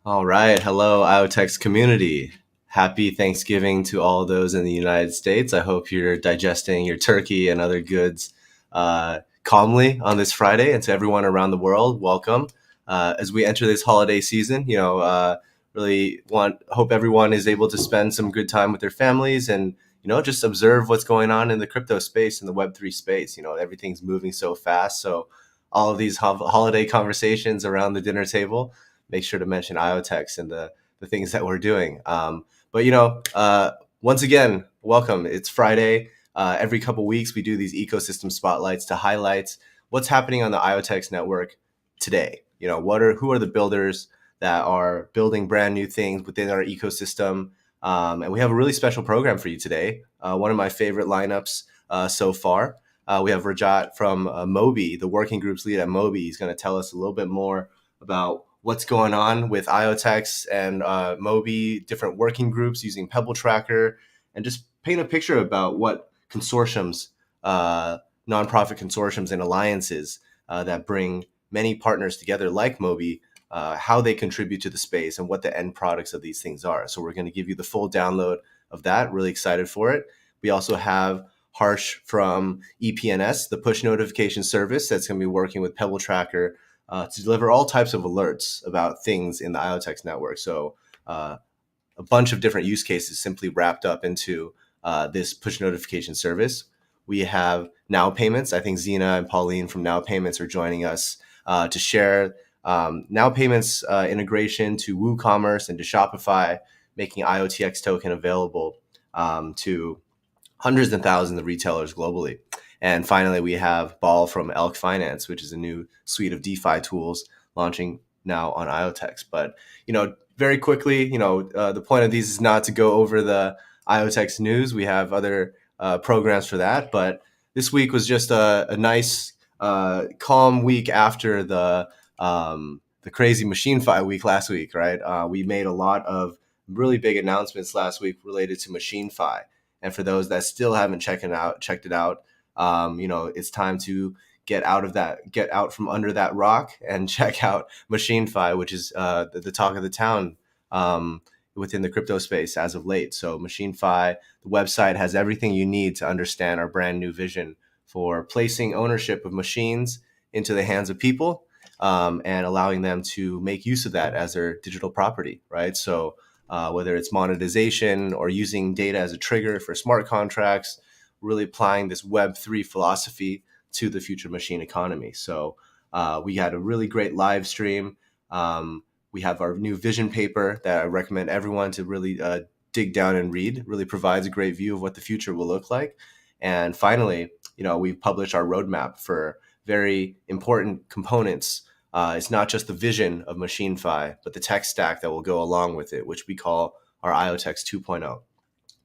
All right. Hello, IoTeX community. Happy Thanksgiving to all those in the United States. I hope you're digesting your turkey and other goods calmly on this Friday. And to everyone around the world, welcome. As we enter this holiday season, really hope everyone is able to spend some good time with their families and, just observe what's going on in the crypto space and the Web3 space. Everything's moving so fast. So all of these holiday conversations around the dinner table, make sure to mention IoTeX and the things that we're doing. Once again, welcome. It's Friday. Every couple weeks, we do these ecosystem spotlights to highlight what's happening on the IoTeX network today. Who are the builders that are building brand new things within our ecosystem? And we have a really special program for you today. One of my favorite lineups so far. We have Rajat from MOBI, the working groups lead at MOBI. He's going to tell us a little bit more about what's going on with IoTeX and MOBI, different working groups using Pebble Tracker, and just paint a picture about what consortiums, nonprofit consortiums and alliances that bring many partners together like MOBI, how they contribute to the space and what the end products of these things are. So we're going to give you the full download of that. Really excited for it. We also have Harsh from EPNS, the push notification service that's going to be working with Pebble Tracker to deliver all types of alerts about things in the IoTeX network. So a bunch of different use cases simply wrapped up into this push notification service. We have NOWPayments. I think Zena and Pauline from NOWPayments are joining us to share NOWPayments integration to WooCommerce and to Shopify, making IoTeX token available to hundreds and thousands of retailers globally. And finally, we have Ball from Elk Finance, which is a new suite of DeFi tools launching now on IoTeX. But, very quickly, the point of these is not to go over the IoTeX news. We have other programs for that. But this week was just a nice, calm week after the crazy MachineFi week last week, right? We made a lot of really big announcements last week related to MachineFi. And for those that still haven't checked it out, it's time to get out from under that rock and check out MachineFi, which is the talk of the town within the crypto space as of late. So MachineFi, the website has everything you need to understand our brand new vision for placing ownership of machines into the hands of people and allowing them to make use of that as their digital property, right? So whether it's monetization or using data as a trigger for smart contracts, really applying this Web3 philosophy to the future machine economy. So we had a really great live stream. We have our new vision paper that I recommend everyone to really dig down and read. It really provides a great view of what the future will look like. And finally, we've published our roadmap for very important components. It's not just the vision of MachineFi, but the tech stack that will go along with it, which we call our IoTeX 2.0.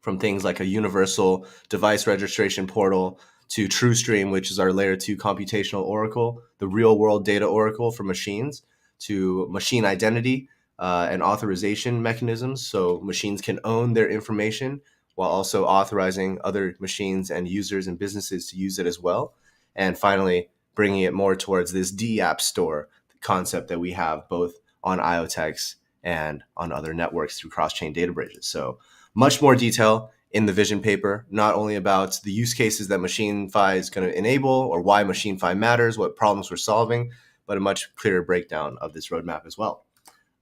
From things like a universal device registration portal to TrueStream, which is our layer 2 computational oracle, the real world data oracle for machines, to machine identity and authorization mechanisms. So machines can own their information while also authorizing other machines and users and businesses to use it as well. And finally, bringing it more towards this DApp store concept that we have both on IoTeX and on other networks through cross-chain data bridges. So much more detail in the vision paper, not only about the use cases that MachineFi is going to enable or why MachineFi matters, what problems we're solving, but a much clearer breakdown of this roadmap as well.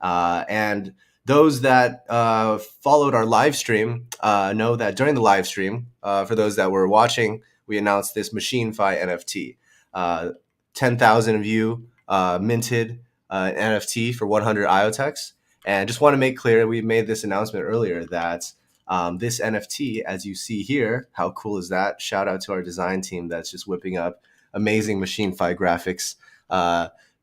And those that followed our live stream know that during the live stream, for those that were watching, we announced this MachineFi NFT. 10,000 of you minted an NFT for 100 IoTeX. And just want to make clear, we made this announcement earlier that this NFT, as you see here, how cool is that? Shout out to our design team that's just whipping up amazing MachineFi graphics.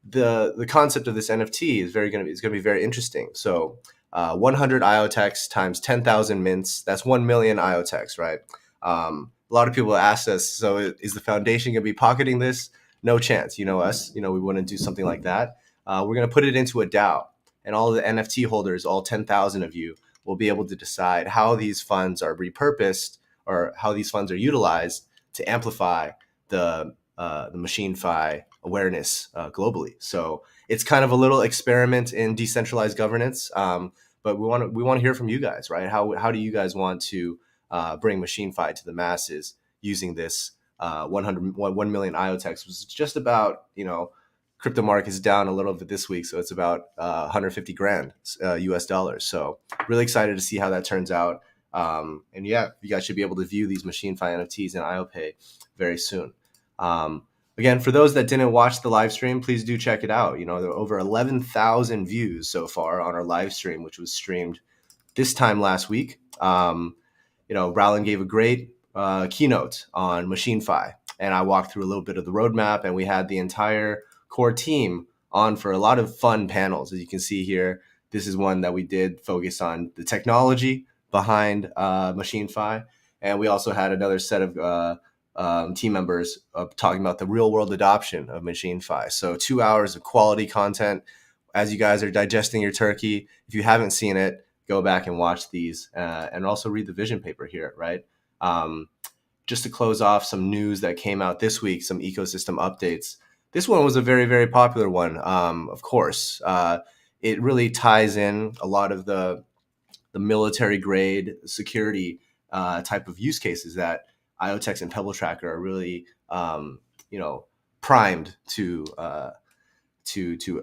The concept of this NFT is going to be very interesting. So 100 IoTeX times 10,000 mints, that's 1 million IoTeX, right? A lot of people ask us, so is the foundation going to be pocketing this? No chance. You know us, we wouldn't do something like that. We're going to put it into a DAO, and all of the NFT holders, all 10,000 of you, will be able to decide how these funds are repurposed or how these funds are utilized to amplify the MachineFi awareness globally. So it's kind of a little experiment in decentralized governance. But we want to hear from you guys, right? How do you guys want to bring MachineFi to the masses using this 1 million IoTeX, which is just about, crypto market's down a little bit this week, so it's about 150 grand US dollars. So really excited to see how that turns out. And yeah, you guys should be able to view these MachineFi NFTs in IoPay very soon. Again, for those that didn't watch the live stream, please do check it out. There are over 11,000 views so far on our live stream, which was streamed this time last week. Rowland gave a great keynote on MachineFi, and I walked through a little bit of the roadmap, and we had the entire core team on for a lot of fun panels. As you can see here, this is one that we did focus on the technology behind MachineFi, and we also had another set of team members talking about the real world adoption of MachineFi. So 2 hours of quality content as you guys are digesting your turkey. If you haven't seen it, go back and watch these and also read the vision paper here, right? Just to close off some news that came out this week, some ecosystem updates. This one was a very, very popular one, of course. It really ties in a lot of the military grade security type of use cases that IoTeX and Pebble Tracker are really, primed to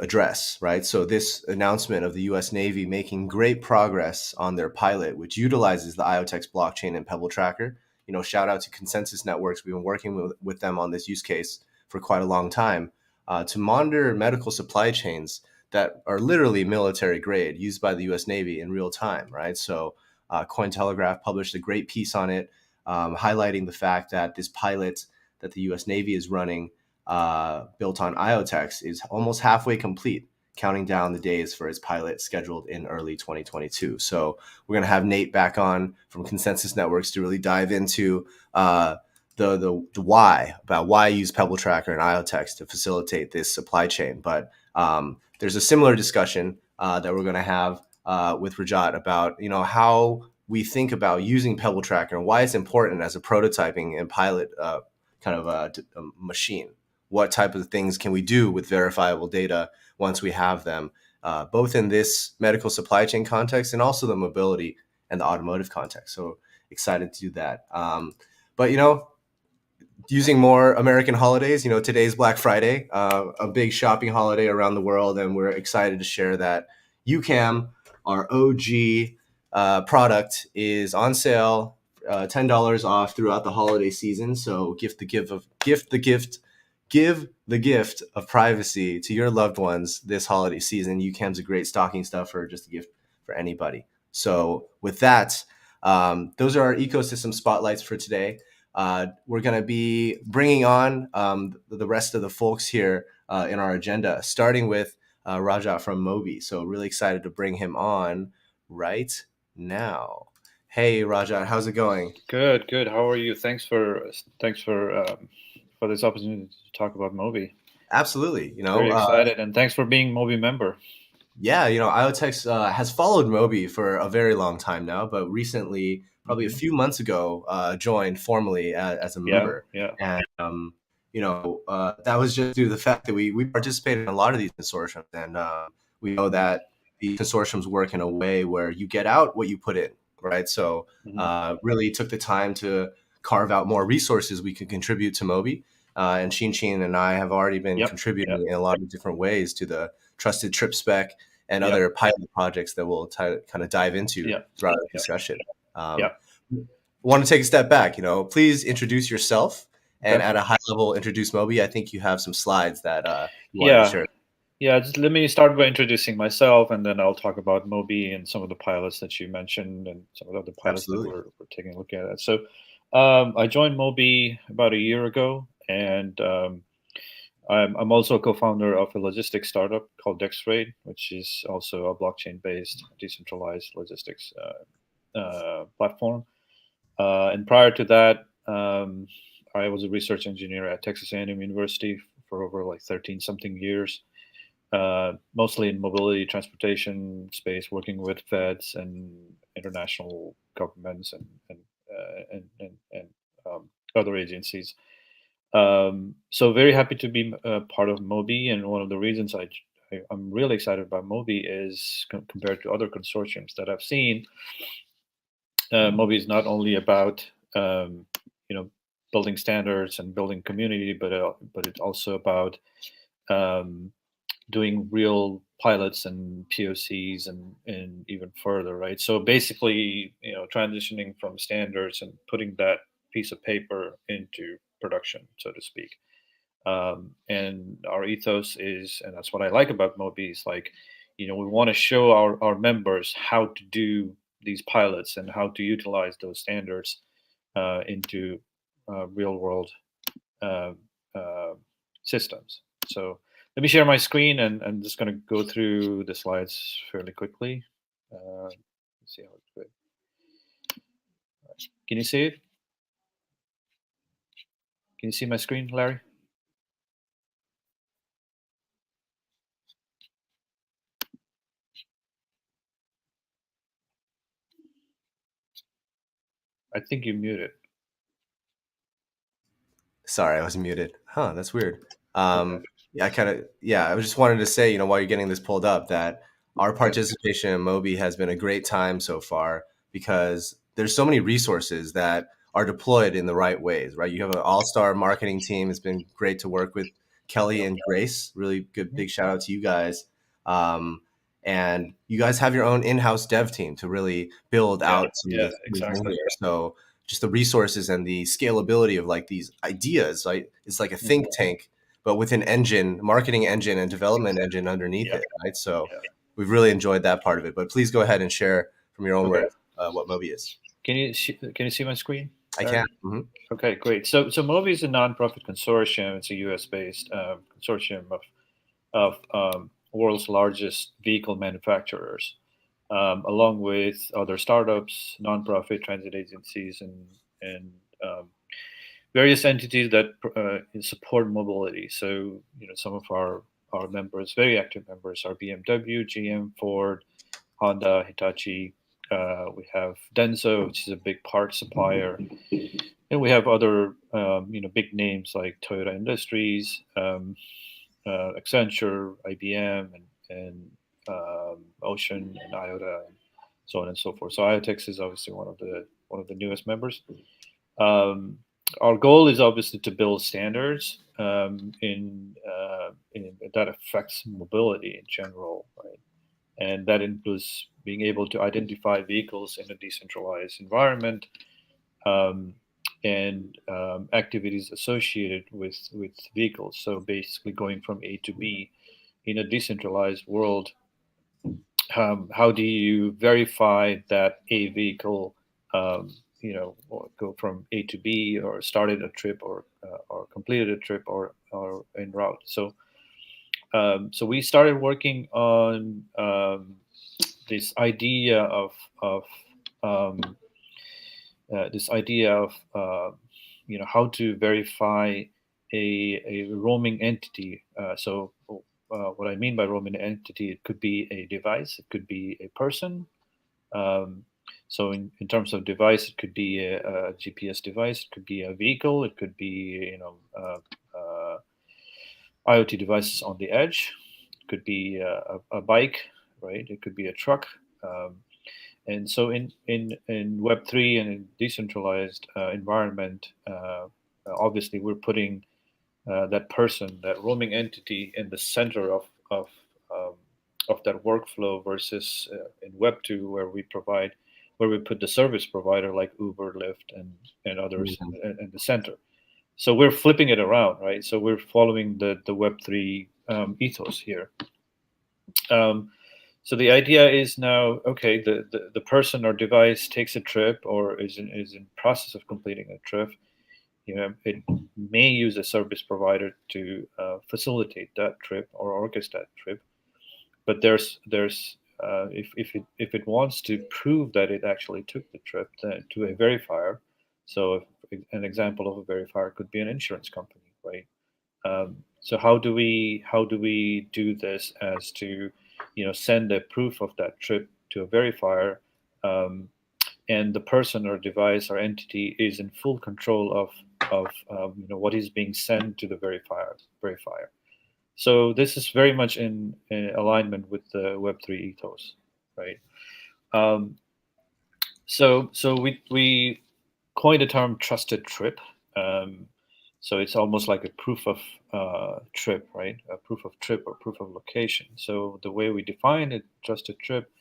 address, right? So this announcement of the U.S. Navy making great progress on their pilot, which utilizes the IoTeX blockchain and Pebble Tracker. Shout out to Consensus Networks. We've been working with them on this use case for quite a long time to monitor medical supply chains that are literally military grade, used by the U.S. Navy in real time, right? So Cointelegraph published a great piece on it, highlighting the fact that this pilot that the U.S. Navy is running, built on IoTeX, is almost halfway complete, counting down the days for its pilot scheduled in early 2022. So we're going to have Nate back on from Consensus Networks to really dive into the why, about why use Pebble Tracker and IoTeX to facilitate this supply chain. But there's a similar discussion that we're going to have with Rajat about how we think about using Pebble Tracker and why it's important as a prototyping and pilot kind of a machine. What type of things can we do with verifiable data once we have them, both in this medical supply chain context and also the mobility and the automotive context. So excited to do that. But using more American holidays, today's Black Friday, a big shopping holiday around the world, and we're excited to share that UCAM, our OG product, is on sale, $10 off throughout the holiday season. So give the gift of privacy to your loved ones this holiday season. UCAM's a great stocking stuffer, just a gift for anybody. So with that, those are our ecosystem spotlights for today. We're going to be bringing on the rest of the folks here in our agenda, starting with Rajat from MOBI. So really excited to bring him on right now. Hey, Rajat, how's it going? Good. How are you? Thanks for this opportunity to talk about MOBI. Absolutely. Very excited, and thanks for being MOBI member. Yeah, IoTeX has followed MOBI for a very long time now, but recently, probably a few months ago, joined formally as a member. Yeah. And that was just due to the fact that we participated in a lot of these consortiums, and we know that the consortiums work in a way where you get out what you put in, right? So really took the time to carve out more resources we could contribute to MOBI. And Shin and I have already been contributing in a lot of different ways to the trusted trip spec and other pilot projects that we'll kind of dive into throughout the discussion. Want to take a step back, please introduce yourself and at a high level introduce MOBI. I think you have some slides that you want to share. Yeah, just let me start by introducing myself, and then I'll talk about MOBI and some of the pilots that you mentioned and some of the other pilots that we're taking a look at. So I joined MOBI about a year ago, and I'm also a co-founder of a logistics startup called DexFreight, which is also a blockchain-based decentralized logistics platform. And prior to that, I was a research engineer at Texas A&M University for over 13 something years, mostly in mobility transportation space, working with feds and international governments and other agencies. So very happy to be part of MOBI, and one of the reasons I I'm really excited about MOBI is compared to other consortiums that I've seen. MOBI is not only about building standards and building community, but it's also about um, doing real pilots and POCs and even further, right? So basically, transitioning from standards and putting that piece of paper into production, so to speak. And our ethos is, and that's what I like about MOBI, is like, we want to show our members how to do these pilots and how to utilize those standards into real world uh, uh, systems. So let me share my screen, and I'm just going to go through the slides fairly quickly. Let's see how it's good. Can you see it? Can you see my screen, Larry? I think you muted. Sorry, I was muted. Huh, that's weird. Okay. Yeah, I was just wanted to say, while you're getting this pulled up, that our Yeah. participation in MOBI has been a great time so far because there's so many resources that are deployed in the right ways, right? You have an all-star marketing team. It's been great to work with Kelly Yep. and Grace. Really good, Mhm. big shout out to you guys. And you guys have your own in-house dev team to really build Yeah. out some of Yeah. the things in Exactly. here. So just the resources and the scalability of like these ideas, right? It's like a think Mhm. tank, but with an engine, marketing engine and development engine underneath Yeah. it, right? So Yeah. we've really enjoyed that part of it. But please go ahead and share from your own Okay. words what MOBI is. Can you see my screen, I Larry? can. Mm-hmm. Okay, great. So MOBI is a nonprofit consortium. It's a U.S.-based consortium of world's largest vehicle manufacturers, along with other startups, nonprofit transit agencies, and various entities that support mobility. So some of our members, very active members, are BMW, GM, Ford, Honda, Hitachi. We have Denso, which is a big part supplier, and we have other big names like Toyota Industries, Accenture, IBM, and Ocean and IOTA, and so on and so forth. So IoTeX is obviously one of the newest members. Um, our goal is obviously to build standards in that affects mobility in general, right? And that includes being able to identify vehicles in a decentralized environment, um, and activities associated with vehicles. So basically, going from A to B in a decentralized world. How do you verify that a vehicle, or go from A to B, or started a trip, or completed a trip, or en route? So we started working on this idea of um, how to verify a roaming entity. What I mean by roaming entity, it could be a device, it could be a person. Um, so in terms of device, it could be a GPS device, it could be a vehicle, it could be IoT devices on the edge, it could be a bike, right? It could be a truck. And so in Web3 and in decentralized environment, obviously we're putting that person, that roaming entity, in the center um, of that workflow, versus in Web2, where we put the service provider like Uber, Lyft, and others Mm-hmm. in the center. So we're flipping it around, right? So we're following the Web3 ethos here. Um, so the idea is now, okay, the person or device takes a trip, or is in process of completing a trip. It may use a service provider to facilitate that trip or orchestrate that trip. But if it wants to prove that it actually took the trip, then to a verifier. So an example of a verifier could be an insurance company, right? So how do we do this as to send a proof of that trip to a verifier, um, and the person or device or entity is in full control of what is being sent to the verifier. So this is very much in alignment with the Web3 ethos, right? Um, so we coined the term trusted trip. Um, so it's almost like a proof of trip, right? A proof of trip or proof of location. So the way we define a trusted trip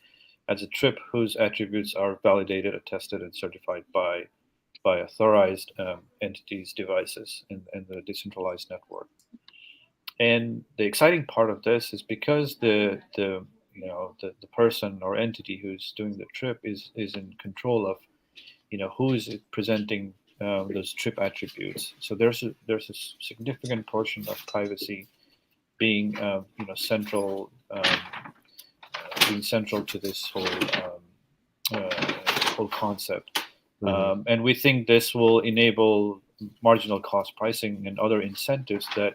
as a trip whose attributes are validated, attested, and certified by authorized entities, devices in the decentralized network. And the exciting part of this is because the person or entity who's doing the trip is in control of who is presenting those trip attributes. So there's a significant portion of privacy being central to this whole concept. And we think this will enable marginal cost pricing and other incentives that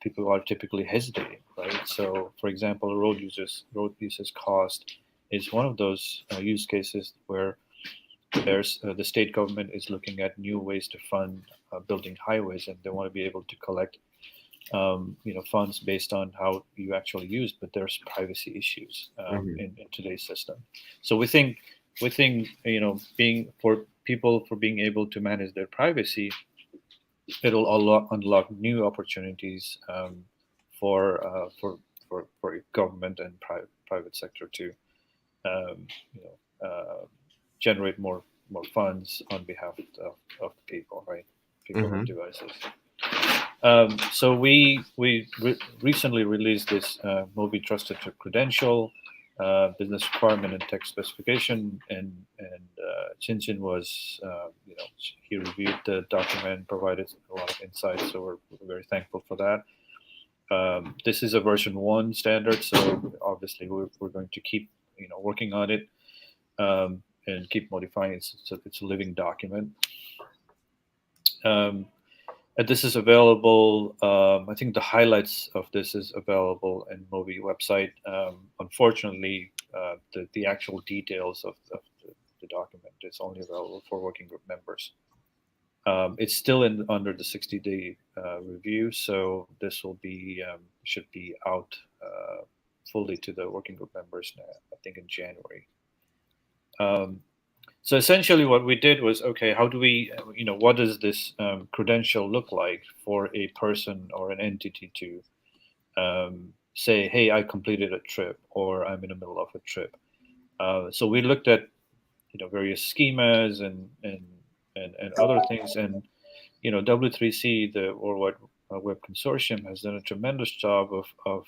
people are typically hesitating, right? So, for example, road users cost is one of those use cases where the state government is looking at new ways to fund building highways, and they want to be able to collect funds based on how you actually use, but there's privacy issues in today's system. So we think being able to manage their privacy, it'll unlock new opportunities for government and private sector to um, you generate more funds on behalf of the people, right? People and devices. So we recently released this MOBI Trusted Credential business requirement and text specification, and Chin was he reviewed the document, provided a lot of insights, so we're very thankful for that. This is a version 1 standard, so obviously we're going to keep working on it and keep modifying it. It's a living document. This is available. I think the highlights of this is available in MOBI website. Unfortunately, the actual details of the document is only available for working group members. It's still under the 60-day review, so this should be out fully to the working group members, I think, in January. So essentially what we did was, okay, how do we, what does this credential look like for a person or an entity to say, hey, I completed a trip, or I'm in the middle of a trip. So we looked at, various schemas and other things. And, W3C, the Worldwide Web Consortium, has done a tremendous job of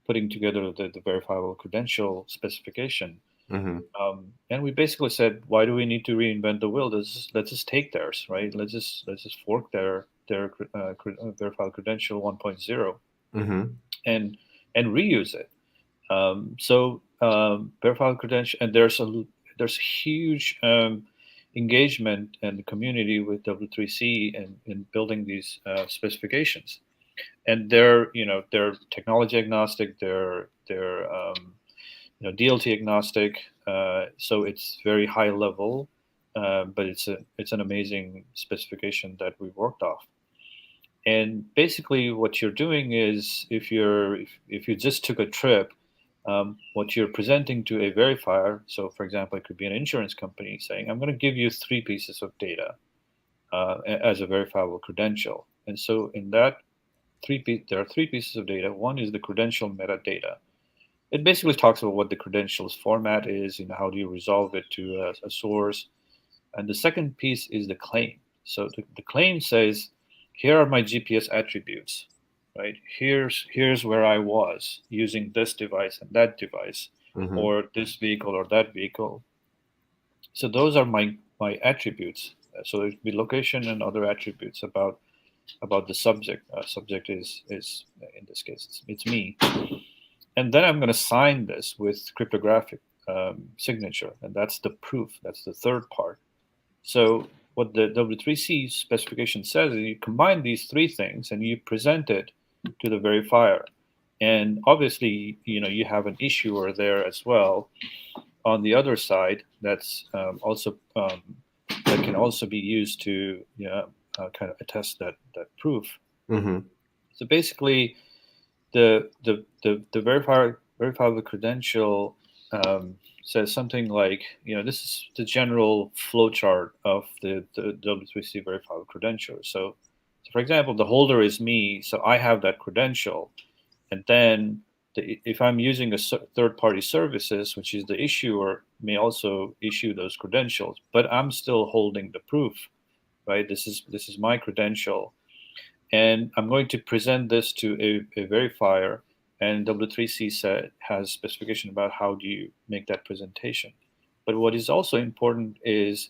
putting together the verifiable credential specification. And we basically said, why do we need to reinvent the wheel? Let's just take theirs, right? Let's just fork their verifiable credential 1.0 and reuse it. So verifiable credential, and there's huge engagement and the community with W3C in building these specifications, and they're technology agnostic, they're DLT agnostic, so it's very high level, but it's an amazing specification that we worked off. And basically, what you're doing is, if you just took a trip, what you're presenting to a verifier. So, for example, it could be an insurance company saying, "I'm going to give you 3 pieces of data as a verifiable credential." And so, in that there are 3 pieces of data. One is the credential metadata. It basically talks about what the credentials format is, how do you resolve it to a source. And the second piece is the claim. So the claim says, here are my GPS attributes, right? Here's where I was using this device and that device, or this vehicle or that vehicle. So those are my attributes. So there'd be location and other attributes about the subject. Subject is in this case it's me. And then I'm going to sign this with cryptographic signature, and that's the proof. That's the third part. So what the W3C specification says is, you combine these 3 things and you present it to the verifier. And obviously, you have an issuer there as well on the other side. That's also that can also be used to kind of attest that proof. So basically, the verifiable credential says something like, this is the general flowchart of the W3C verifiable credential. So, for example, the holder is me, so I have that credential, and then if I'm using a third-party services, which is the issuer, may also issue those credentials, but I'm still holding the proof, right? This is my credential, and I'm going to present this to a verifier, and W3C has specification about how do you make that presentation. But what is also important is,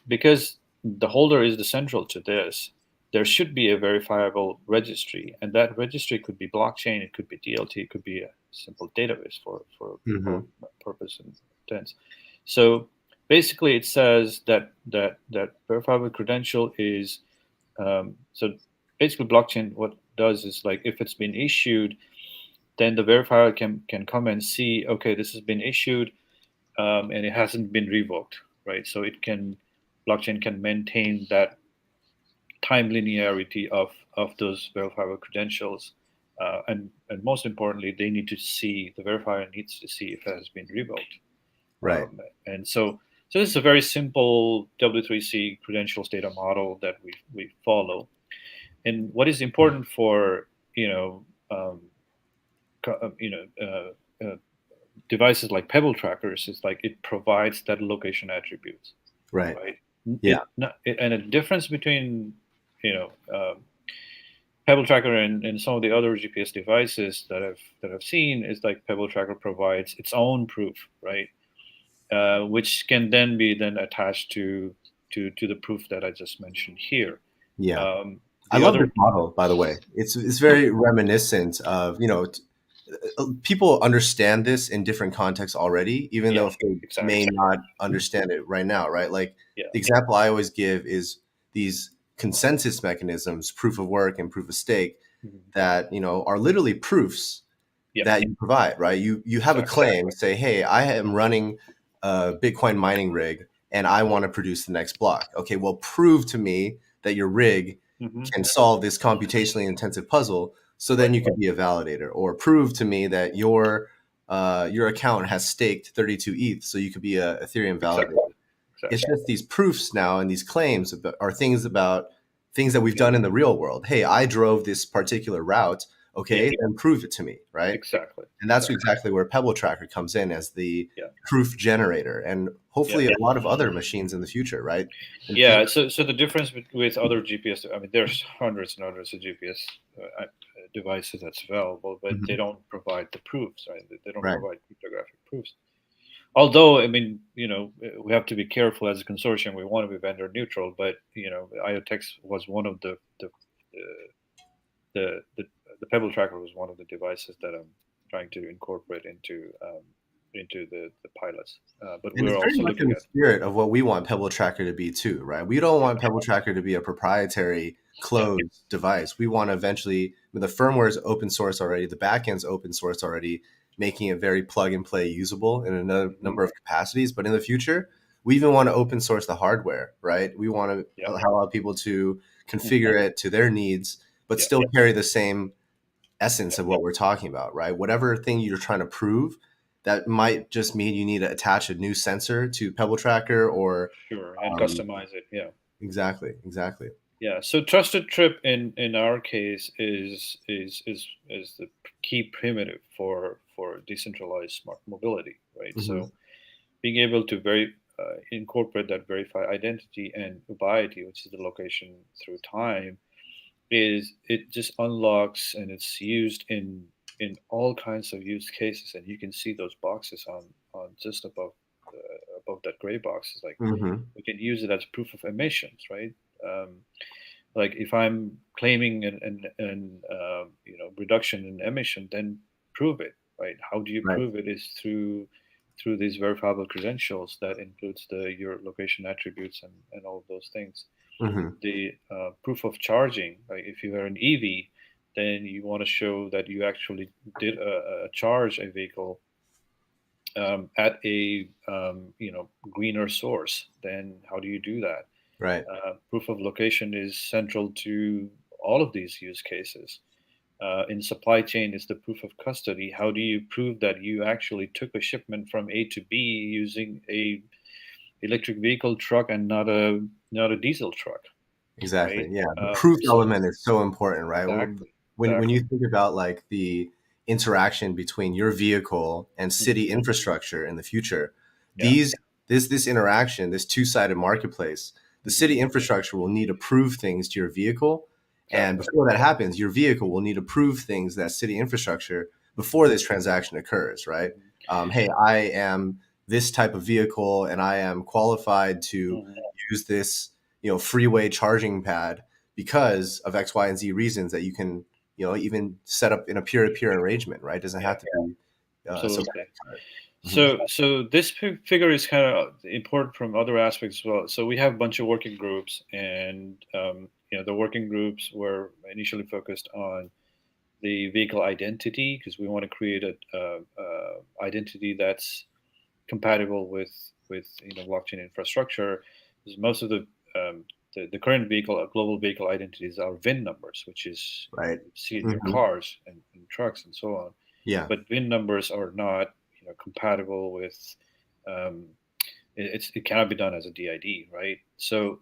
because the holder is the central to this, there should be a verifiable registry, and that registry could be blockchain, it could be DLT, it could be a simple database for Mm-hmm. purpose and intents. So basically, it says that verifiable credential is so basically blockchain. What does is, like, if it's been issued, then the verifier can come and see, okay, this has been issued, and it hasn't been revoked, right? So blockchain can maintain that time linearity of those verifiable credentials, and most importantly, the verifier needs to see if it has been revoked. Right. And so this is a very simple W3C credentials data model that we follow. And what is important for devices like Pebble trackers is, like, it provides that location attributes, Right. right? Yeah. And a difference between Pebble tracker and some of the other GPS devices that I've seen is, like, Pebble tracker provides its own proof, right? Which can then be attached to the proof that I just mentioned here. Yeah. I The love this other, model, by the way. It's very reminiscent of, people understand this in different contexts already, even though yeah, if they may exactly, not understand it right now, right? Like yeah, the example I always give is these consensus mechanisms, proof of work and proof of stake, mhm, that, are literally proofs yeah, that you provide, right? You have a exactly, claim, say, hey, I am running a Bitcoin mining rig and I want to produce the next block. Okay, well, prove to me that your rig hmm, can solve this computationally intensive puzzle, so then right, you could be a validator. Or prove to me that your account has staked 32 ETH, so you could be a Ethereum exactly, validator. It's exactly, just these proofs now, and these claims are things that we've yeah, done in the real world. Hey, I drove this particular route. yeah, Okay, then prove it to me, right? exactly, And that's exactly, exactly where Pebble Tracker comes in as the yeah, proof generator, and yeah. hopefully a lot of other machines in the future, right? And Yeah, so the difference with other GPS, I mean, there's hundreds and hundreds of GPS devices that's available, but they Mhm. don't provide the proofs, right? They don't Right. provide cryptographic proofs. Although, I mean, we have to be careful as a consortium. We want to be vendor neutral, but IoTeX was one of the the Pebble Tracker was one of the devices that I'm trying to incorporate into the pilots. But And we're it's very also much in looking the at, spirit of what we want Pebble Tracker to be too, right? We don't yeah, want Pebble Tracker to be a proprietary yeah, closed device. We want to eventually, the firmware is open source already, the backend's open source already, making it very plug and play usable in a hmm, number of capacities. But in the future, we even want to open source the hardware, right? We want yeah, to allow people to configure it to their needs, but yeah, still carry the same essence of what we're talking about, right? Whatever thing you're trying to prove, that might just mean you need to attach a new sensor to Pebble Tracker or sure, and um, customize it. Yeah, exactly. yeah. So trusted trip in our case is the key primitive for decentralized smart mobility, right? Hmm. So being able to incorporate that verified identity and ubiety, which is the location through time, is it just unlocks, and it's used in all kinds of use cases, and you can see those boxes on just above that gray box. It's like Hmm. we can use it as proof of emissions, right? Um, like if I'm claiming an reduction in emission, then prove it, right? How do you Right. prove it? Is through these verifiable credentials that includes your location attributes and all of those things. Hmm. The proof of charging, like if you are an EV, then you want to show that you actually did a charge a vehicle at a greener source. Then how do you do that? Right. Proof of location is central to all of these use cases. in supply chain is the proof of custody. How do you prove that you actually took a shipment from A to B using a electric vehicle truck and not a diesel truck? Exactly. Right. Yeah. The proof So element is so important, right? exactly, When you exactly. think about like the interaction between your vehicle and city Hmm. infrastructure in the future, Yeah. these this interaction, this two-sided marketplace, the city Hmm. infrastructure will need to prove things to your vehicle. And Exactly. before that happens, your vehicle will need to prove things that city infrastructure before this transaction occurs, right? Hmm. Hey, I am this type of vehicle and I am qualified to Hmm. use this, freeway charging pad because of X, Y, and Z reasons that you can, even set up in a peer-to-peer arrangement, right? It doesn't Yeah. have to be so. Absolutely. Mhm. So this figure is kind of important from other aspects as well. So we have a bunch of working groups, and the working groups were initially focused on the vehicle identity because we want to create a identity that's compatible with blockchain infrastructure. Because most of the current global vehicle identities are VIN numbers, which is Right. you see in your Hmm. cars and trucks and so on. Yeah. But VIN numbers are not compatible with um, it cannot be done as a DID, right? So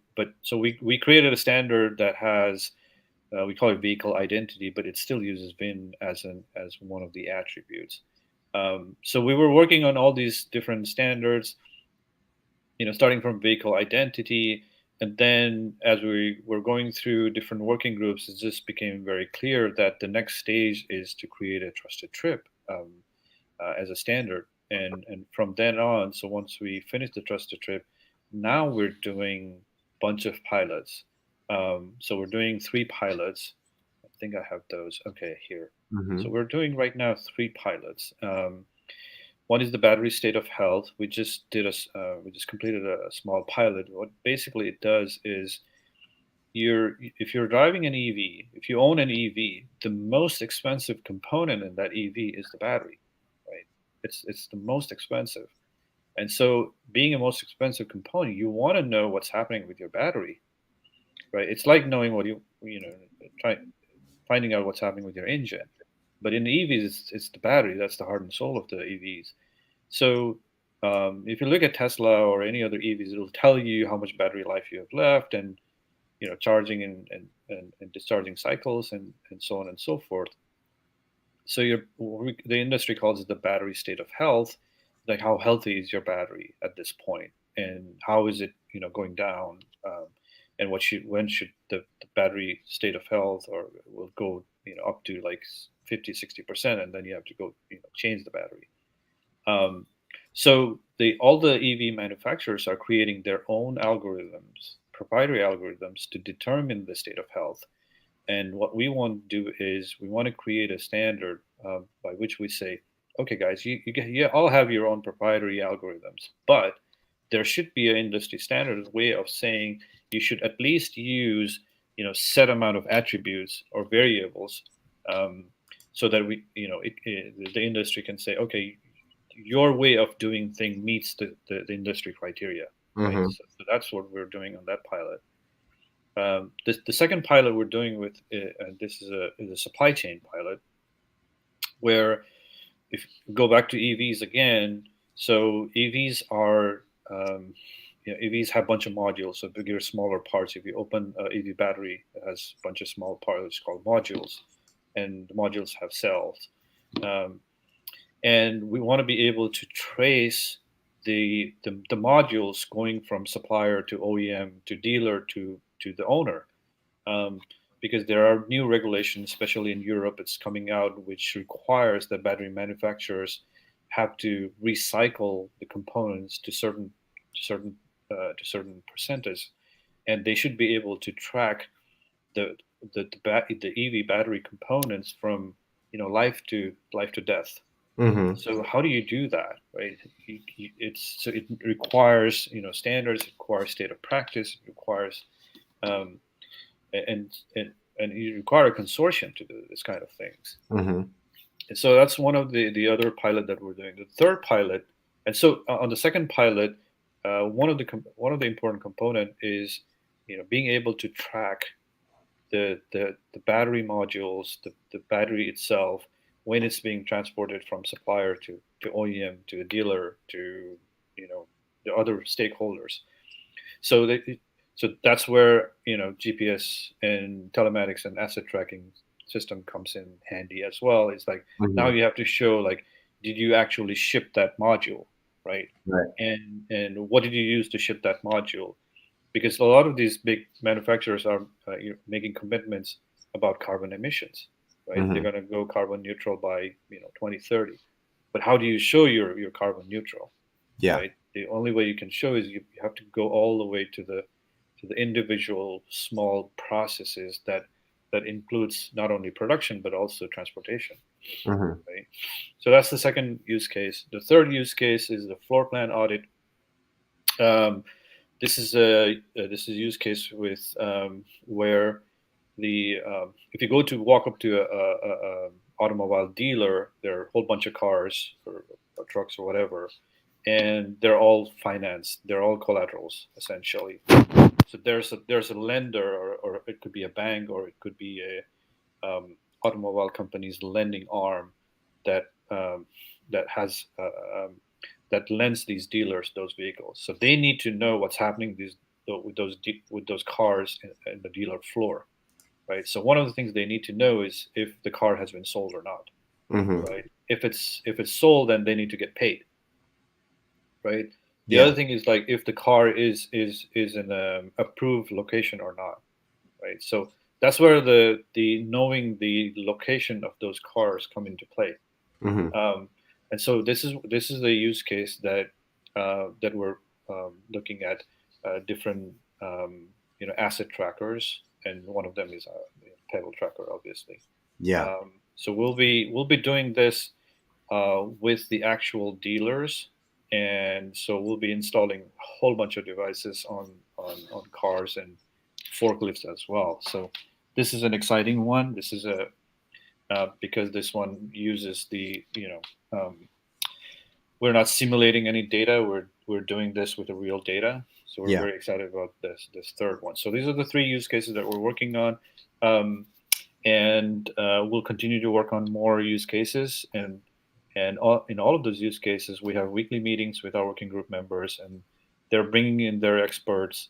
we created a standard that has we call it vehicle identity, but it still uses VIN as one of the attributes. So we were working on all these different standards, starting from vehicle identity, and then as we were going through different working groups, it just became very clear that the next stage is to create a trusted trip as a standard, and from then on. So once we finish the trusted trip, now we're doing a bunch of pilots. So we're doing 3 pilots. I think I have those. Okay, here. So Hmm. we're doing right now 3 pilots. One is the battery state of health. We just completed a small pilot. What basically it does is if you're driving an EV, if you own an EV, the most expensive component in that EV is the battery, right? It's the most expensive, and so being a most expensive component, you want to know what's happening with your battery, right? It's like knowing what try finding out what's happening with your engine, but in the EVs, it's the battery that's the heart and soul of the EVs. So if you look at Tesla or any other EVs, it'll tell you how much battery life you have left, and charging and discharging cycles and so on and so forth. So the industry calls it the battery state of health, like how healthy is your battery at this point, and how is it going down, and when should the battery state of health or will go up to like 50-60%, and then you have to go change the battery. um, so all the EV manufacturers are creating their own algorithms, proprietary algorithms, to determine the state of health. And what we want to do is we want to create a standard by which we say, okay, guys, you all have your own proprietary algorithms, but there should be an industry standard way of saying you should at least use set amount of attributes or variables, um, so that the industry can say, okay, your way of doing thing meets the industry criteria, right? Hmm. So that's what we're doing on that pilot. The second pilot we're doing with this is a supply chain pilot, where if you go back to EVs again, so EVs have a bunch of modules, so bigger, smaller parts. If you open an EV battery, it has a bunch of small parts called modules, and the modules have cells. Um, and we want to be able to trace the modules going from supplier to OEM to dealer to the owner, um, because there are new regulations, especially in Europe, it's coming out, which requires that battery manufacturers have to recycle the components to certain percentage, and they should be able to track the the EV battery components from life to death. Hmm. So how do you do that, right? It requires standards, it requires state of practice, it requires um, and you require a consortium to do this kind of things. Hmm. And so that's one of the other pilot that we're doing. The third pilot, and so on the second pilot, one of the important component is being able to track the battery modules, the battery itself, when it's being transported from supplier to OEM to a dealer to the other stakeholders. So so that's where GPS and telematics and asset tracking system comes in handy as well. It's like now Mhm. you have to show like, did you actually ship that module, right? Right. And what did you use to ship that module? Because a lot of these big manufacturers are making commitments about carbon emissions, right? They're Mhm. going to go carbon neutral by 2030. But how do you show you're carbon neutral, Yeah. right? The only way you can show is you have to go all the way to the individual small processes that includes not only production but also transportation, Mhm. right? So that's the second use case. The third use case is the floor plan audit. Um, this is a use case with where the if you go to walk up to a automobile dealer, there are a whole bunch of cars or trucks or whatever, and they're all financed. They're all collaterals essentially. So there's a lender, or it could be a bank, or it could be a automobile company's lending arm that that has that lends these dealers those vehicles. So they need to know what's happening with those cars in the dealer floor, right? So one of the things they need to know is if the car has been sold or not, Mhm. right? If it's sold, then they need to get paid, right? The other Yeah. thing is like if the car is in an approved location or not, right? So that's where the knowing the location of those cars come into play. Mhm. Um, and so this is the use case that we're looking at different asset trackers, and one of them is a Pebble tracker, obviously. Yeah. So we'll be doing this with the actual dealers, and so we'll be installing a whole bunch of devices on cars and forklifts as well. So this is an exciting one. This is a because this one uses we're not simulating any data. We're doing this with the real data. So we're Yeah. very excited about this third one. So these are the three use cases that we're working on, um, and we'll continue to work on more use cases. And in all of those use cases, we have weekly meetings with our working group members, and they're bringing in their experts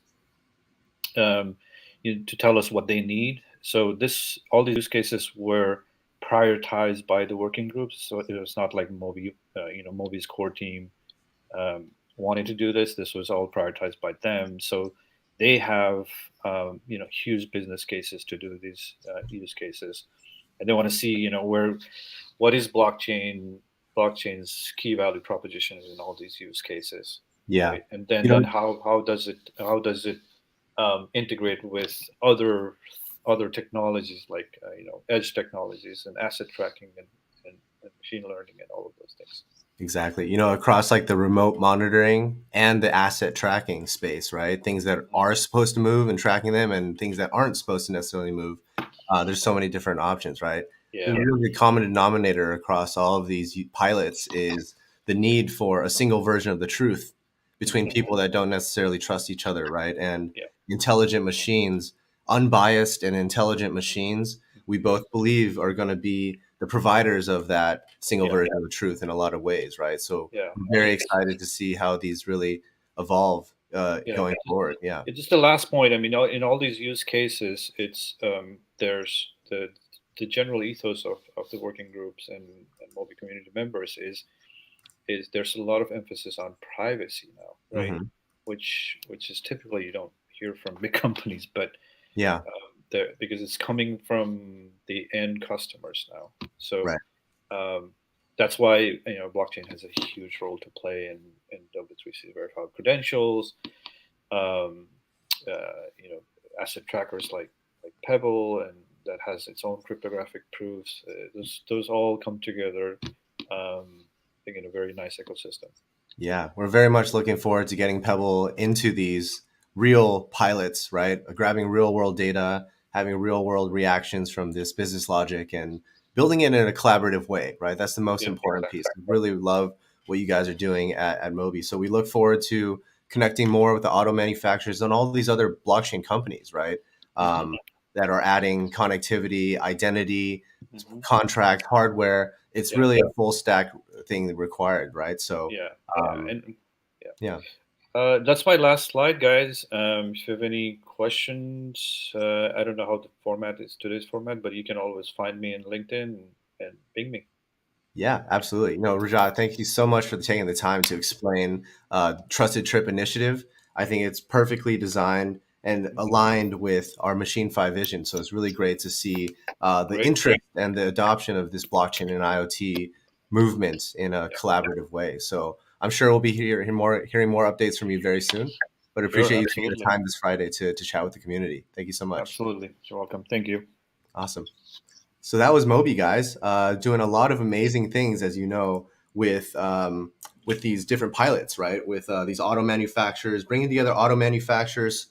um, to tell us what they need. So all these use cases were prioritized by the working groups. So it was not like MOBI, MOBI's core team um, wanting to do this. This was all prioritized by them. So they have huge business cases to do these use cases, and they want to see what is blockchain's key value proposition in all these use cases, Yeah. right? And then You know, then how does it integrate with other technologies like edge technologies and asset tracking and machine learning and all of those things. exactly. Across like the remote monitoring and the asset tracking space, right? Things that Mhm. are supposed to move and tracking them and things that aren't supposed to necessarily move. There's so many different options, right? The Yeah, really common denominator across all of these pilots is the need for a single version of the truth between hmm people that don't necessarily trust each other, right? And yeah, intelligent machines, unbiased and intelligent machines, we hmm both believe are going to be the providers of that single yeah, version of the truth in a lot of ways, right? So yeah. I'm And very excited to see how these really evolve yeah, going forward. Yeah. it's just the last point. I mean, in all these use cases, it's there's the general ethos of the working groups and multi community members is there's a lot of emphasis on privacy now, right? Hmm. Which is typically you don't hear from big companies, but Yeah. because it's coming from the end customers now. So Right. um, that's why blockchain has a huge role to play in W3C verified credentials. Um, Asset trackers like Pebble, and that has its own cryptographic proofs. Those all come together, I think, in a very nice ecosystem. Yeah, we're very much looking forward to getting Pebble into these real pilots, right? Grabbing real world data, having real world reactions from this business logic and building it in a collaborative way, right? That's the most Yeah, important piece. We really love what you guys are doing at MOBI. So we look forward to connecting more with the auto manufacturers and all these other blockchain companies, right? hmm Um, that are adding connectivity, identity, contract, hardware. It's really a full stack thing required, right? So, Yeah, and yeah. yeah. That's my last slide, guys. If you have any questions, I don't know how the format is today's format, but you can always find me in LinkedIn and ping me. Yeah, absolutely. No, Rajat, thank you so much for taking the time to explain Trusted Trip Initiative. I think it's perfectly designed and aligned with our Machine 5 vision. So it's really great to see the Great. interest and the adoption of this blockchain and IoT movement in a Yeah, collaborative way. So I'm sure we'll be hearing more updates from you very soon. But sure, appreciate you taking the absolutely, time this Friday to chat with the community. Thank you so much. absolutely. You're welcome. Thank you. Awesome. So that was MOBI, guys, doing a lot of amazing things, as you know, with these different pilots, right? With these auto manufacturers, bringing together auto manufacturers,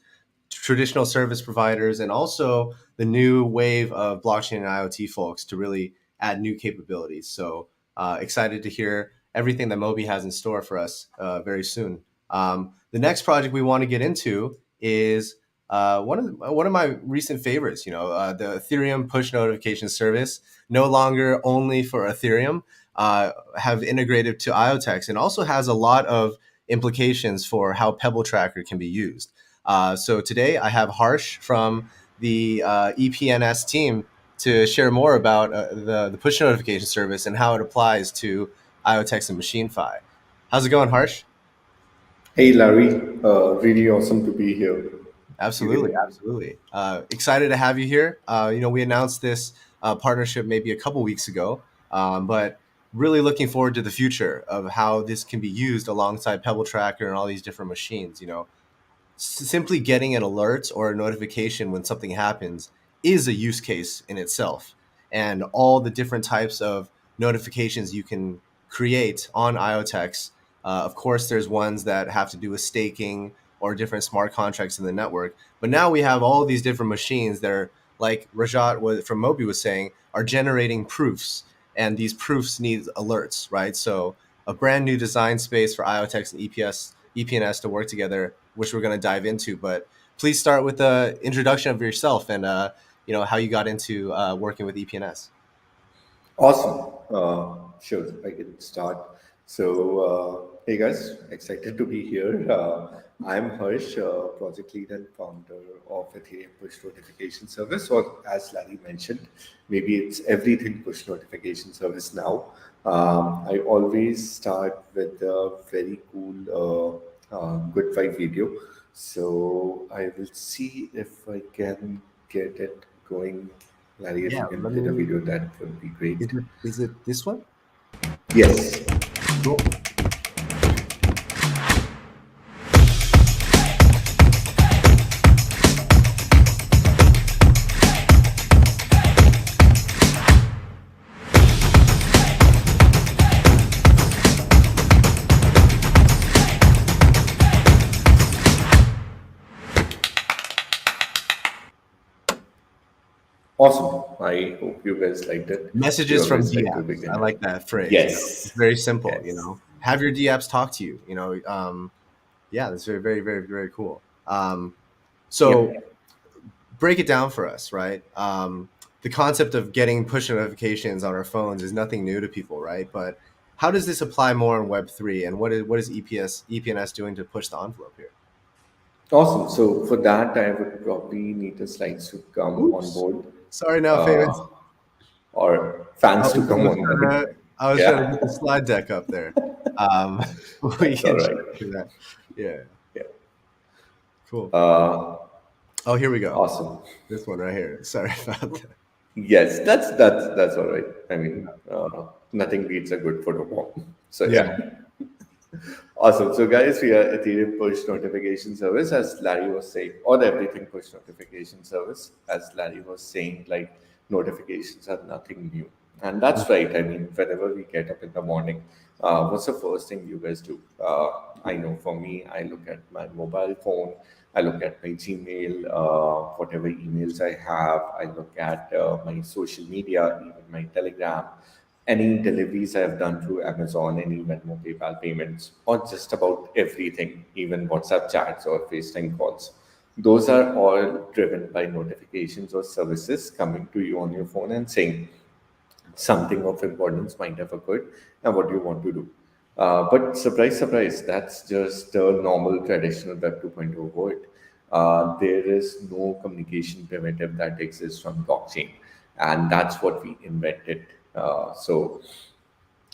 traditional service providers, and also the new wave of blockchain and IoT folks to really add new capabilities. So excited to hear everything that MOBI has in store for us very soon. The next project we want to get into is one of my recent favorites. The Ethereum push notification service, no longer only for Ethereum, have integrated to IoTeX, and also has a lot of implications for how Pebble Tracker can be used. So today I have Harsh from the EPNS team to share more about the push notification service and how it applies to IoTeX and MachineFi. How's it going, Harsh? Hey Larry, really awesome to be here. Absolutely, Even absolutely. Excited to have you here. We announced this partnership maybe a couple weeks ago, but really looking forward to the future of how this can be used alongside Pebble Tracker and all these different machines. Simply getting an alert or a notification when something happens is a use case in itself. And all the different types of notifications you can create on IoTeX. Of course, there's ones that have to do with staking or different smart contracts in the network. But now we have all these different machines that are, like from MOBI was saying, are generating proofs. And these proofs need alerts, right? So a brand new design space for IoTeX and EPNS to work together, which we're going to dive into. But please start with the introduction of yourself and how you got into working with EPNS. awesome. Sure, I can start. So, hey guys, excited to be here. I'm Harsh, project lead and founder of Ethereum Push Notification Service, or as Larry mentioned, maybe it's everything push notification service now. I always start with a very cool good vibe video. So I will see if I can get it going. Larry, if Yeah, you can play the video, that would be great. is it this one? Yes. Cool. Awesome. I hope you guys liked it. We Messages from always like to DApps. I begin. like that phrase. Yes. It's very simple. Yes. Have your DApps talk to you. Yeah, that's very, very, very, very cool. So Yeah. break it down for us, right? The concept of getting push notifications on our phones is nothing new to people, right? But how does this apply more in Web3, and what is EPNS doing to push the envelope here? Awesome. So for that, I would probably need the slides to come on Oops, board, sorry, now famous. uh, or fans to come on board. I was trying to get the Yeah, slide deck up there. Um, we that's all can right. do that. Yeah, Yeah. cool. Uh, Oh, here we go. awesome. This one right here. Sorry about that. Yes, that's all right. I mean, nothing beats a good photo bomb. So Yeah. yeah. Awesome. So, guys, we are Ethereum push notification service, as Larry was saying, or the everything push notification service, as Larry was saying, like notifications are nothing new. And that's right. I mean, whenever we get up in the morning, what's the first thing you guys do? I know for me, I look at my mobile phone, I look at my Gmail, whatever emails I have, I look at my social media, even my Telegram, any deliveries I've done through Amazon, any Venmo, PayPal payments, or just about everything, even WhatsApp chats or FaceTime calls. Those are all driven by notifications or services coming to you on your phone and saying something of importance might have occurred and what you want to do. But surprise, surprise, that's just a normal traditional Web 2.0 world. There is no communication primitive that exists on blockchain, and that's what we invented. So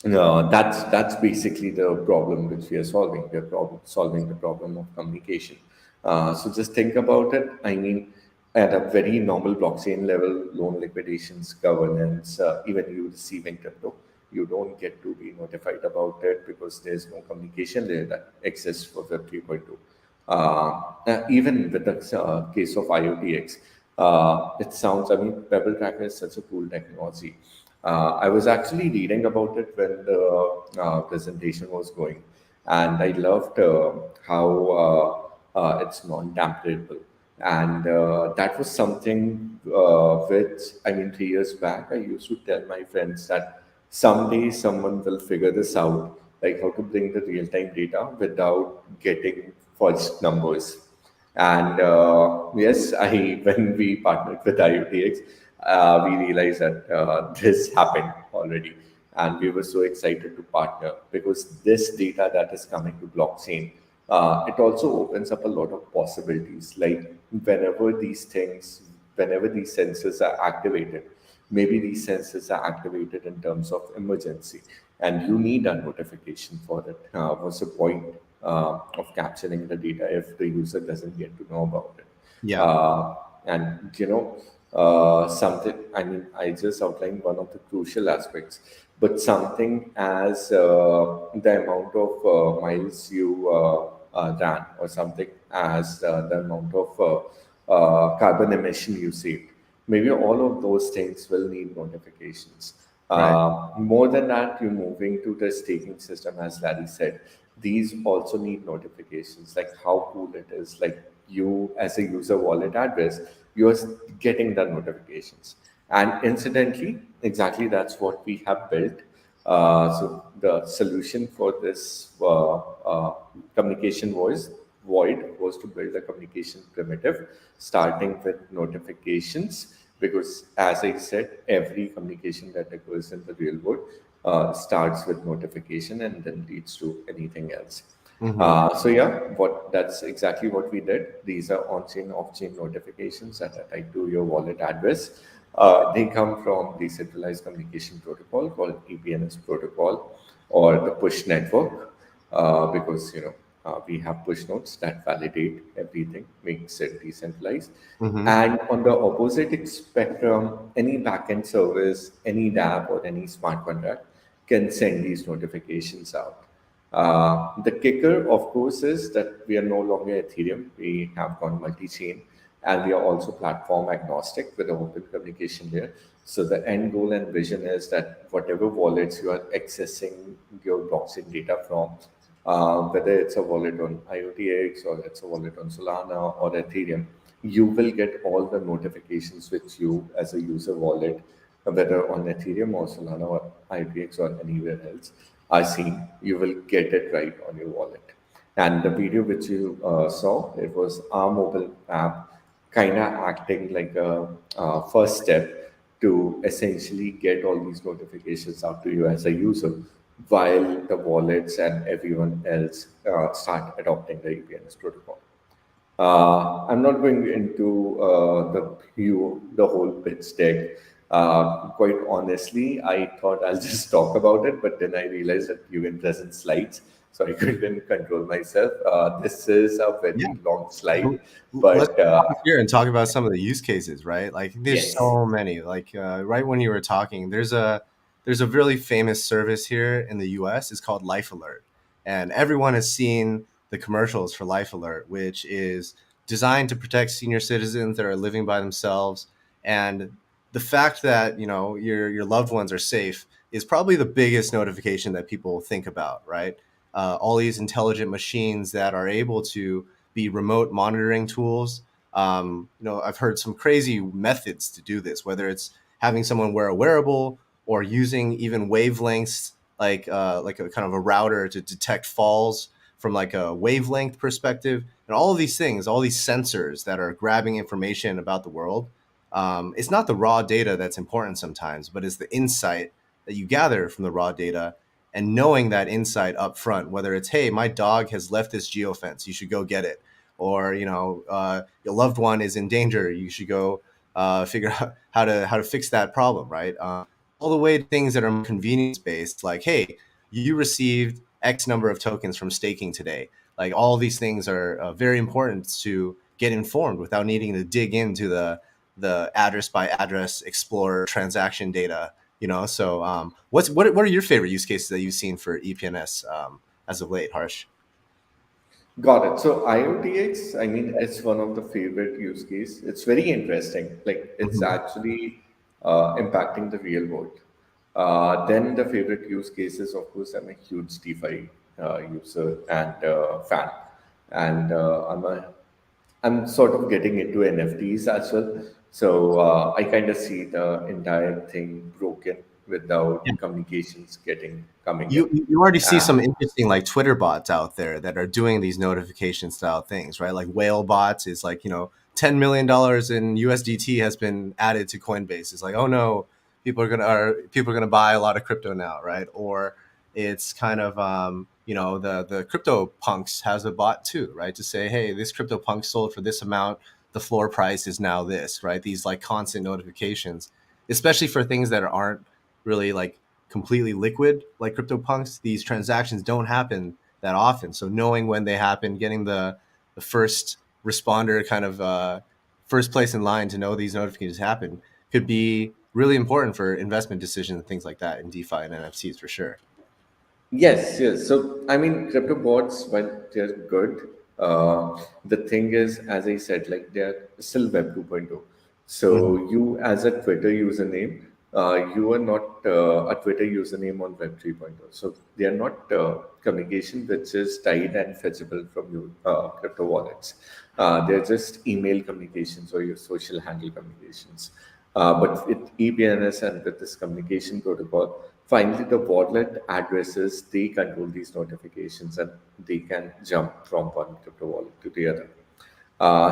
that's basically the problem which we are solving. We are solving the problem of communication. So just think about it. I mean, at a very normal blockchain level, loan liquidations, governance, even you receiving crypto, you don't get to be notified about it because there's no communication layer that exists for Web 3.2. Even with the case of IoTeX, it sounds, I mean, Pebble Tracker is such a cool technology. I was actually reading about it when the presentation was going, and I loved how it's non-tamperable. And that was something which, I mean, 3 years back, I used to tell my friends that someday someone will figure this out, like how to bring the real-time data without getting false numbers. And yes, I when we partnered with IoTX, we realized that this happened already, and we were so excited to partner because this data that is coming to blockchain, it also opens up a lot of possibilities. Like whenever these sensors are activated, maybe these sensors are activated in terms of emergency, and you need a notification for it. What's the point of capturing the data if the user doesn't get to know about it? Yeah. And something, I mean, I just outlined one of the crucial aspects, but something as the amount of miles you ran, or something as the amount of carbon emission you saved. Maybe all of those things will need notifications. Right. More than that, you're moving to the staking system, as Larry said. These also need notifications, like how cool it is. Like you, as a user wallet address, you're getting the notifications. And incidentally, exactly that's what we have built. So the solution for this communication void was to build a communication primitive, starting with notifications, because as I said, every communication that occurs in the real world starts with notification and then leads to anything else. So yeah, what that's exactly what we did. These are on-chain, off-chain notifications that are tied to your wallet address. They come from decentralized communication protocol called EPNS protocol, or the push network, because we have push nodes that validate everything, makes it decentralized. And on the opposite spectrum, any backend service, any dApp, or any smart contract can send these notifications out. The kicker, of course, is that we are no longer Ethereum. We have gone multi-chain, and we are also platform agnostic with an open communication layer. So the end goal and vision is that whatever wallets you are accessing your blockchain data from, whether it's a wallet on IoTX or it's a wallet on Solana or Ethereum, you will get all the notifications which you as a user wallet, whether on Ethereum or Solana or IoTX or anywhere else, are seen. You will get it right on your wallet. And the video which you saw, it was our mobile app kind of acting like a first step to essentially get all these notifications out to you as a user, while the wallets and everyone else start adopting the EPNS protocol. I'm not going into the whole pitch deck. Quite honestly, I thought I'll just talk about it, but then I realized that you can present slides, so I couldn't control myself. This is a Yeah. very long slide, Let's but pause here and talk about some of the use cases, right? Like there's yes. so many. Like right when you were talking, there's a really famous service here in the US. It's called Life Alert. And everyone has seen the commercials for Life Alert, which is designed to protect senior citizens that are living by themselves. And the fact that, your loved ones are safe is probably the biggest notification that people think about, right? All these intelligent machines that are able to be remote monitoring tools. I've heard some crazy methods to do this, whether it's having someone wear a wearable or using even wavelengths like a kind of a router to detect falls from like a wavelength perspective, and all of these things, all these sensors that are grabbing information about the world. It's not the raw data that's important sometimes, but it's the insight that you gather from the raw data, and knowing that insight up front, whether it's, hey, my dog has left this geofence, you should go get it, or your loved one is in danger, you should go figure out how to fix that problem, right? All the way to things that are convenience based, like, hey, you received X number of tokens from staking today. Like, all these things are very important to get informed without needing to dig into the address by address explorer transaction data. So what are your favorite use cases that you've seen for EPNS as of late, Harsh? Got it. So IoTeX, I mean, it's one of the favorite use case. It's very interesting. Like, it's actually impacting the real world. Then the favorite use cases, of course, I'm a huge DeFi user and fan, and I'm sort of getting into NFTs as well. So I kind of see the entire thing broken without communications getting coming in. You already see some interesting like Twitter bots out there that are doing these notification style things, right? Like whale bots is like, $10 million in USDT has been added to Coinbase. It's like, oh no, people are gonna buy a lot of crypto now, right? Or it's kind of the crypto punks has a bot too, right? To say, hey, this crypto punk sold for this amount, the floor price is now this, right? These like constant notifications, especially for things that aren't really like completely liquid like CryptoPunks. These transactions don't happen that often, so knowing when they happen, getting the first responder kind of first place in line to know these notifications happen could be really important for investment decisions and things like that in DeFi and NFTs for sure. Yes, yes. So, I mean, crypto bots, while they're good, the thing is, as I said, like they're still Web 2.0. So, you as a Twitter username, you are not a Twitter username on Web 3.0. So, they are not communication which is tied and fetchable from your crypto wallets. They're just email communications or your social handle communications. But with EPNS and with this communication protocol, finally the wallet addresses, they control these notifications and they can jump from one crypto wallet to the other.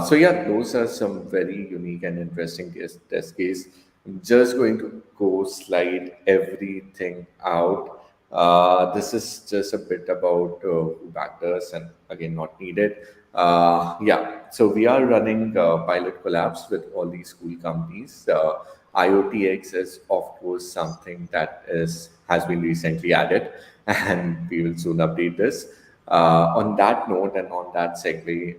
So yeah, those are some very unique and interesting test case. I'm just going to go slide everything out. This is just a bit about who backed us and again not needed. Yeah, so we are running pilot collabs with all these cool companies. IoTX is of course something that has been recently added, and we will soon update this. On that note and on that segue,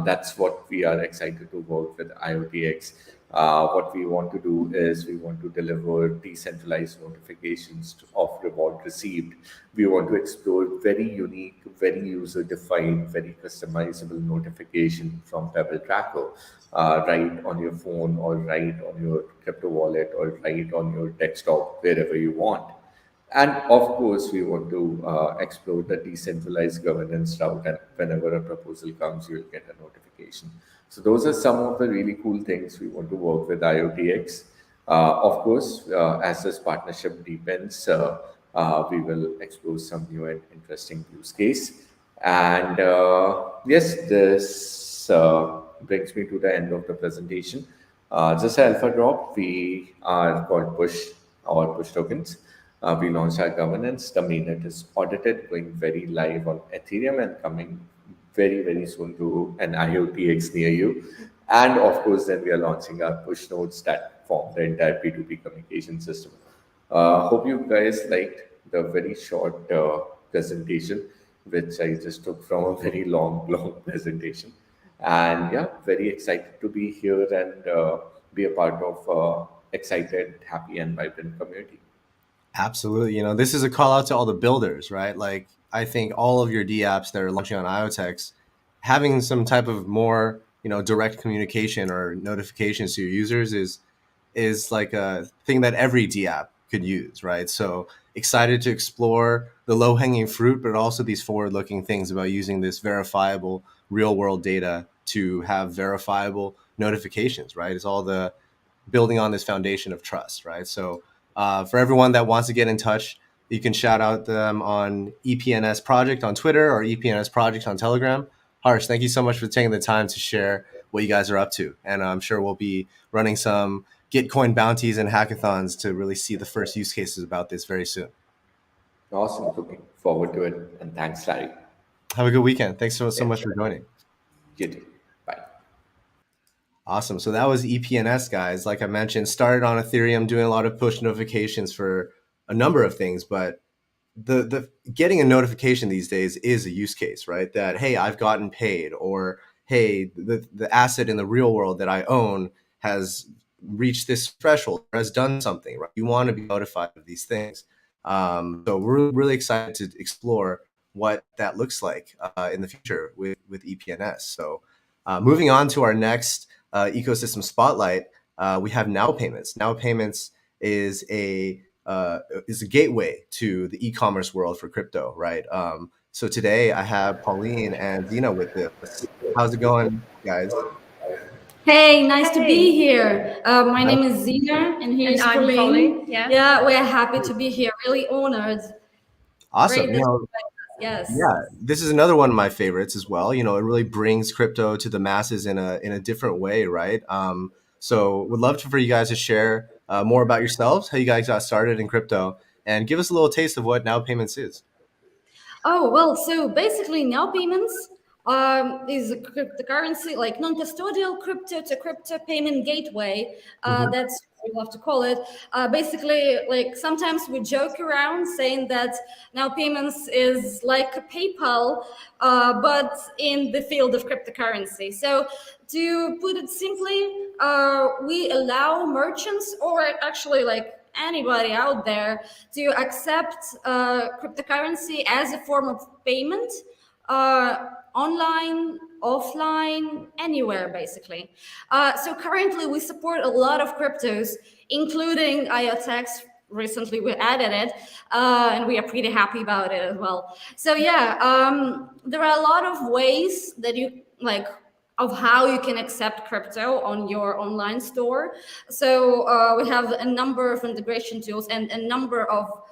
that's what we are excited to work with IoTX. What we want to do is we want to deliver decentralized notifications of reward received. We want to explore very unique, very user-defined, very customizable notification from Pebble Tracker, right on your phone or right on your crypto wallet or right on your desktop, wherever you want. And of course, we want to explore the decentralized governance route. And whenever a proposal comes, you will get a notification. So those are some of the really cool things we want to work with IoTX. Of course, as this partnership deepens, we will explore some new and interesting use case. And yes, this brings me to the end of the presentation. Just an alpha drop, we are called Push or Push Tokens. We launched our governance. The mainnet is audited, going very live on Ethereum and coming very, very soon to an IoTX near you. And of course, then we are launching our push nodes that form the entire P2P communication system. Hope you guys liked the very short presentation, which I just took from a very long presentation. And yeah, very excited to be here and be a part of excited, happy, and vibrant community. Absolutely. This is a call out to all the builders, right? Like, I think all of your D apps that are launching on IoTeX, having some type of more, direct communication or notifications to your users is like a thing that every D app could use, right? So excited to explore the low hanging fruit, but also these forward looking things about using this verifiable real world data to have verifiable notifications, right? It's all the building on this foundation of trust, right? So for everyone that wants to get in touch, You can shout out them on EPNS Project on Twitter or EPNS Project on Telegram. Harsh, thank you so much for taking the time to share what you guys are up to. And I'm sure we'll be running some Gitcoin bounties and hackathons to really see the first use cases about this very soon. Awesome. Looking forward to it. And thanks, Larry. Have a good weekend. Thanks so much for joining. You too. Bye. Awesome. So that was EPNS, guys. Like I mentioned, started on Ethereum, doing a lot of push notifications for a number of things, but the getting a notification these days is a use case, right? That, hey, I've gotten paid, or hey, the asset in the real world that I own has reached this threshold or has done something, right? You want to be notified of these things. So we're really excited to explore what that looks like in the future with EPNS. So moving on to our next ecosystem spotlight, we have NOWPayments. NOWPayments is a gateway to the e-commerce world for crypto, right? So today I have Pauline and Dina with us. How's it going, guys? Hey, nice to be here. My name is Zina, and here's Pauline. Yeah, we're happy to be here. Really honored. Awesome. Yes. Yeah, this is another one of my favorites as well. It really brings crypto to the masses in a different way, right? So would love for you guys to share more about yourselves, how you guys got started in crypto, and give us a little taste of what NOWPayments is. Oh, well, so basically NOWPayments is a cryptocurrency, like non-custodial crypto to crypto payment gateway. That's what we love to call it. Basically, like sometimes we joke around saying that NOWPayments is like a PayPal, but in the field of cryptocurrency. So to put it simply, we allow merchants, or actually like anybody out there, to accept cryptocurrency as a form of payment, online, offline, anywhere basically. So currently we support a lot of cryptos, including IoTeX. Recently we added it, and we are pretty happy about it as well. So yeah, there are a lot of ways that you like of how you can accept crypto on your online store. So we have a number of integration tools and a number of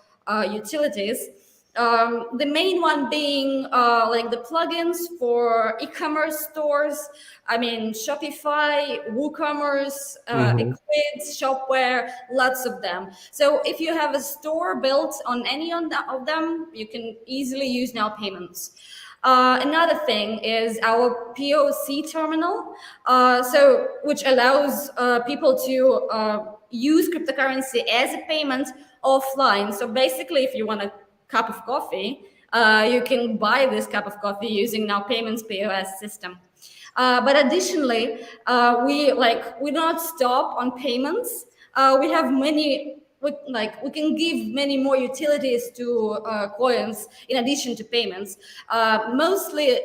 utilities. The main one being like the plugins for e-commerce stores. I mean, Shopify, WooCommerce, Equid, Shopware, lots of them. So if you have a store built on any of them, you can easily use NOWPayments. Another thing is our POC terminal, which allows people to use cryptocurrency as a payment offline. So basically, if you want a cup of coffee, you can buy this cup of coffee using NOWPayments POS system. But additionally, we don't stop on payments. We have many. We can give many more utilities to clients in addition to payments. Mostly,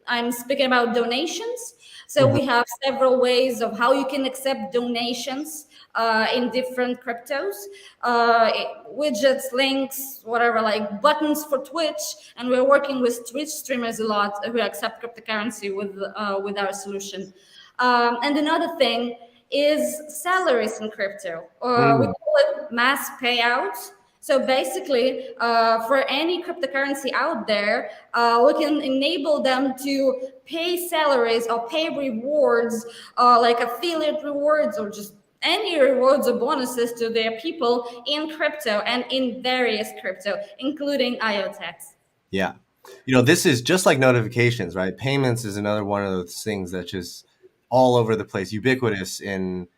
I'm speaking about donations. So we have several ways of how you can accept donations in different cryptos, widgets, links, whatever, like buttons for Twitch. And we're working with Twitch streamers a lot who accept cryptocurrency with our solution. And another thing is salaries in crypto. We call it mass payouts. So basically, for any cryptocurrency out there, we can enable them to pay salaries or pay rewards, like affiliate rewards or just any rewards or bonuses to their people in crypto and in various crypto, including IoTeX. Yeah. This is just like notifications, right? Payments is another one of those things that just all over the place, ubiquitous in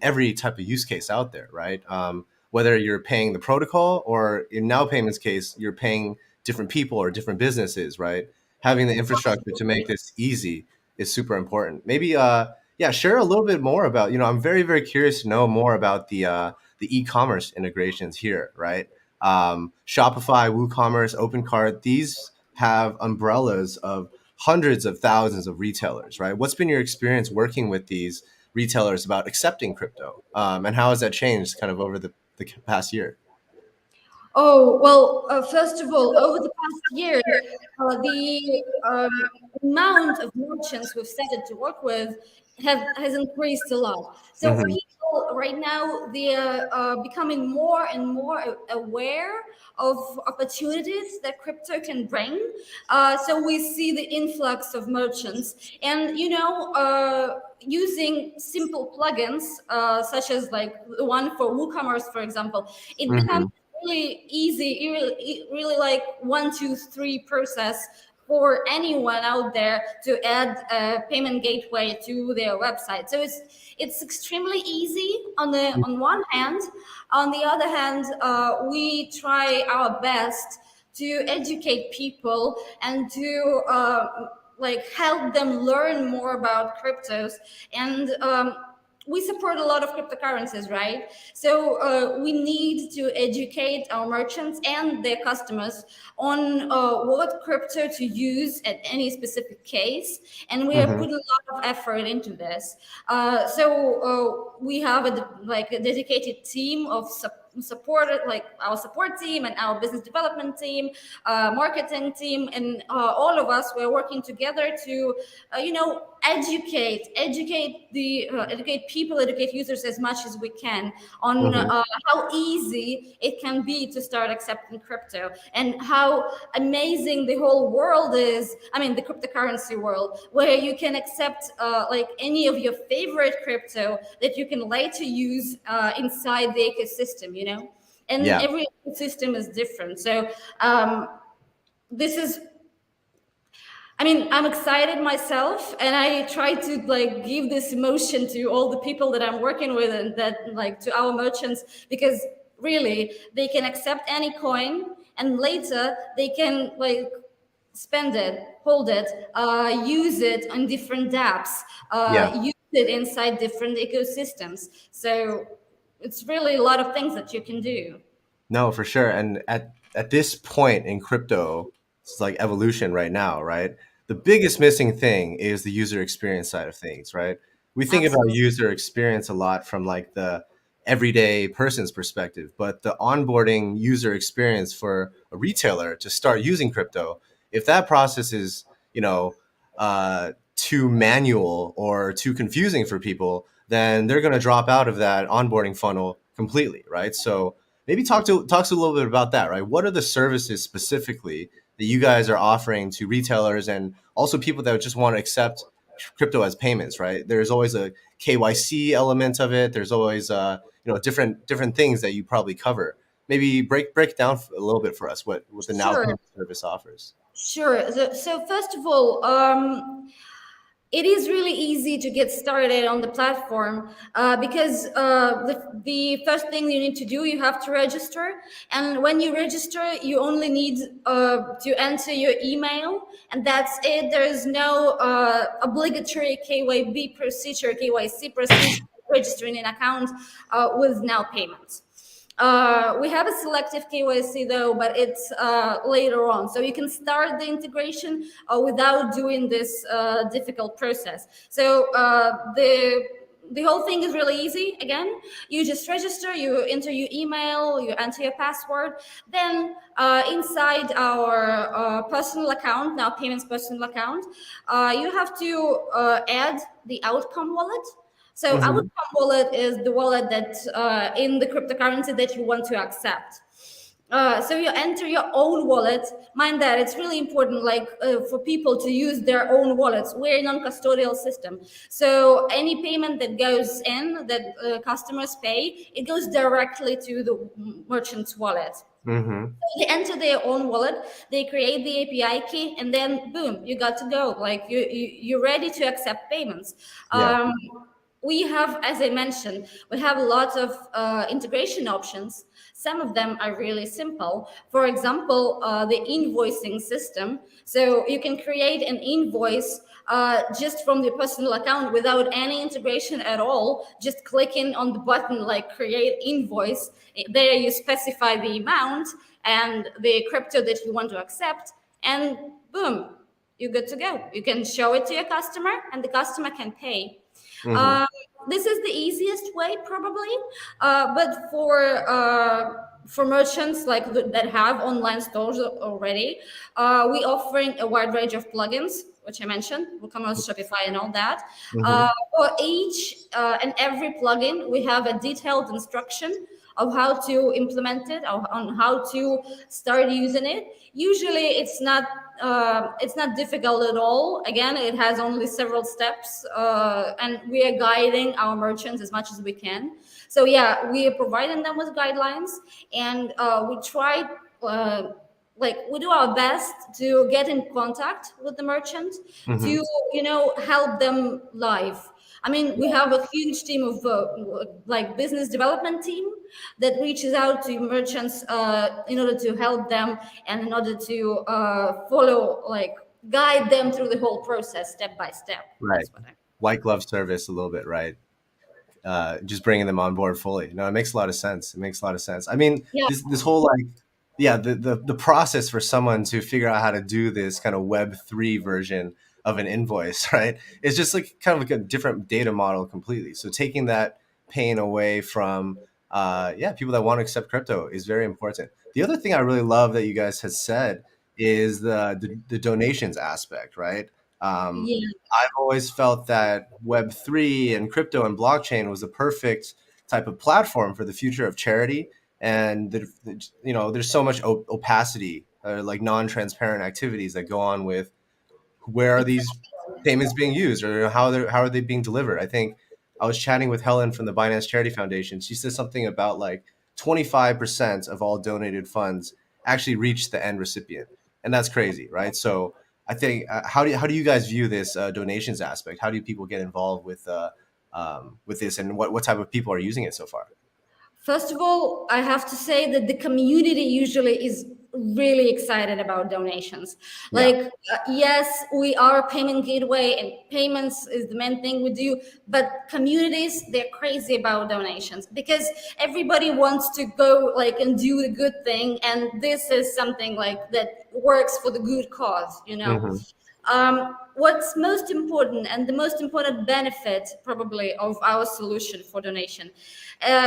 every type of use case out there, right? Whether you're paying the protocol or in NOWPayments case, you're paying different people or different businesses, right? Having the infrastructure to make this easy is super important. Maybe, share a little bit more about, I'm very, very curious to know more about the e-commerce integrations here, right? Shopify, WooCommerce, OpenCart, these have umbrellas of hundreds of thousands of retailers, right? What's been your experience working with these retailers about accepting crypto? And how has that changed kind of over the past year? Oh, well, first of all, over the past year, the amount of merchants we've started to work with has increased a lot. So Mm-hmm. people right now, they are becoming more and more aware of opportunities that crypto can bring. So we see the influx of merchants, and using simple plugins such as like the one for WooCommerce, for example, it becomes really easy, really like 1, 2, 3 process for anyone out there to add a payment gateway to their website. So it's extremely easy on one hand. On the other hand, we try our best to educate people and to like help them learn more about cryptos. And we support a lot of cryptocurrencies, right? So we need to educate our merchants and their customers on what crypto to use at any specific case, and we are Mm-hmm. putting a lot of effort into this. We have a dedicated team of support, like our support team and our business development team, marketing team, and all of us, we're working together to educate people, educate users as much as we can on Mm-hmm. how easy it can be to start accepting crypto, and how amazing the whole world is. I mean, the cryptocurrency world, where you can accept like any of your favorite crypto that you can later use inside the ecosystem, and Yeah. every ecosystem is different. So this is, I mean, I'm excited myself, and I try to like give this emotion to all the people that I'm working with, and that like to our merchants, because really they can accept any coin, and later they can like spend it, hold it, use it on different dApps, Yeah. use it inside different ecosystems. So it's really a lot of things that you can do. No, for sure. And at this point in crypto, it's like evolution right now, right? The biggest missing thing is the user experience side of things, right? We think about Absolutely. user experience a lot from like the everyday person's perspective, but the onboarding user experience for a retailer to start using crypto, if that process is, too manual or too confusing for people, then they're going to drop out of that onboarding funnel completely, right? So maybe talk to a little bit about that, right? What are the services specifically that you guys are offering to retailers and also people that just want to accept crypto as payments, right? There's always a KYC element of it. There's always different things that you probably cover. Maybe break down a little bit for us what the Now Sure. Payment service offers. Sure. So first of all, it is really easy to get started on the platform because the first thing you need to do, you have to register. And when you register, you only need to enter your email, and that's it. There is no obligatory KYC procedure registering an account with NOWPayments. We have a selective KYC though, but it's later on. So you can start the integration without doing this difficult process. So the whole thing is really easy. Again, you just register, you enter your email, you enter your password. Then inside our personal account, NOWPayments personal account, you have to add the outcome wallet. So Mm-hmm. outcome wallet is the wallet that in the cryptocurrency that you want to accept. So you enter your own wallet. Mind that it's really important, like for people to use their own wallets. We're a non-custodial system, so any payment that goes in, that customers pay, it goes directly to the merchant's wallet. Mm-hmm. They enter their own wallet, they create the API key, and then boom, you got to go. Like you're ready to accept payments. Yeah. We have, as I mentioned, we have lots of integration options. Some of them are really simple. For example, the invoicing system. So you can create an invoice just from your personal account without any integration at all, just clicking on the button like create invoice. There you specify the amount and the crypto that you want to accept, and boom, you're good to go. You can show it to your customer and the customer can pay. Mm-hmm. This is the easiest way, probably. But for for merchants like that have online stores already, we offering a wide range of plugins, which I mentioned, WooCommerce, Shopify, and all that. For each and every plugin, we have a detailed instruction of how to implement it, on how to start using it. Usually, it's not difficult at all. Again, it has only several steps, and we are guiding our merchants as much as we can. So yeah, we are providing them with guidelines, and we try. We do our best to get in contact with the merchant to help them live. I mean, we have a huge team of business development team that reaches out to merchants in order to help them and in order to guide them through the whole process step by step. Right. That's what White glove service a little bit, right? Just bringing them on board fully. No, it makes a lot of sense. It makes a lot of sense. I mean, Yeah. this whole the process for someone to figure out how to do this kind of Web3 version of an invoice, right? It's just like kind of like a different data model completely. So taking that pain away from people that want to accept crypto is very important. The other thing I really love that you guys had said is the donations aspect, right? Yeah. I've always felt that Web3 and crypto and blockchain was the perfect type of platform for the future of charity. And there's so much opacity, like non-transparent activities that go on with where are these payments being used, or how are they being delivered. I think I was chatting with Helen from the Binance Charity Foundation. She said something about like 25% of all donated funds actually reach the end recipient, and that's crazy, right? So I think how do you guys view this donations aspect? How do people get involved with this, and what type of people are using it so far? First of all, I have to say that the community usually is really excited about donations. Yes, we are a payment gateway and payments is the main thing we do, but communities, they're crazy about donations because everybody wants to go and do the good thing. And this is something that works for the good cause, What's most important, and the most important benefit probably of our solution for donation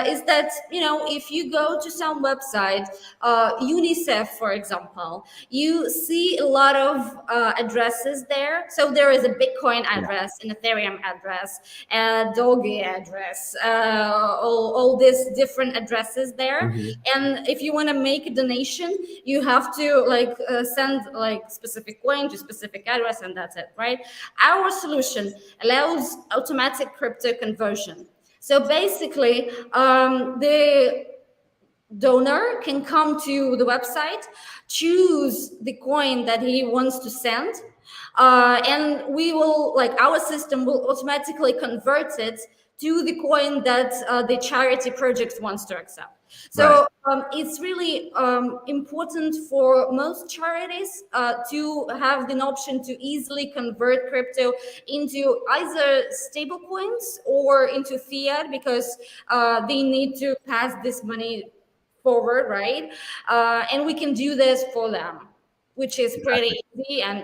is that if you go to some website, UNICEF for example, you see a lot of addresses there. So there is a Bitcoin address, an Ethereum address, a Doge address, all these different addresses there. And if you want to make a donation, you have to send specific coin to specific address, and that's it, right? Our solution allows automatic crypto conversion. So basically, the donor can come to the website, choose the coin that he wants to send, and we will, our system will automatically convert it to the coin that the charity project wants to accept. So it's really important for most charities to have the option to easily convert crypto into either stable coins or into fiat, because they need to pass this money forward, right? And we can do this for them, which is pretty easy and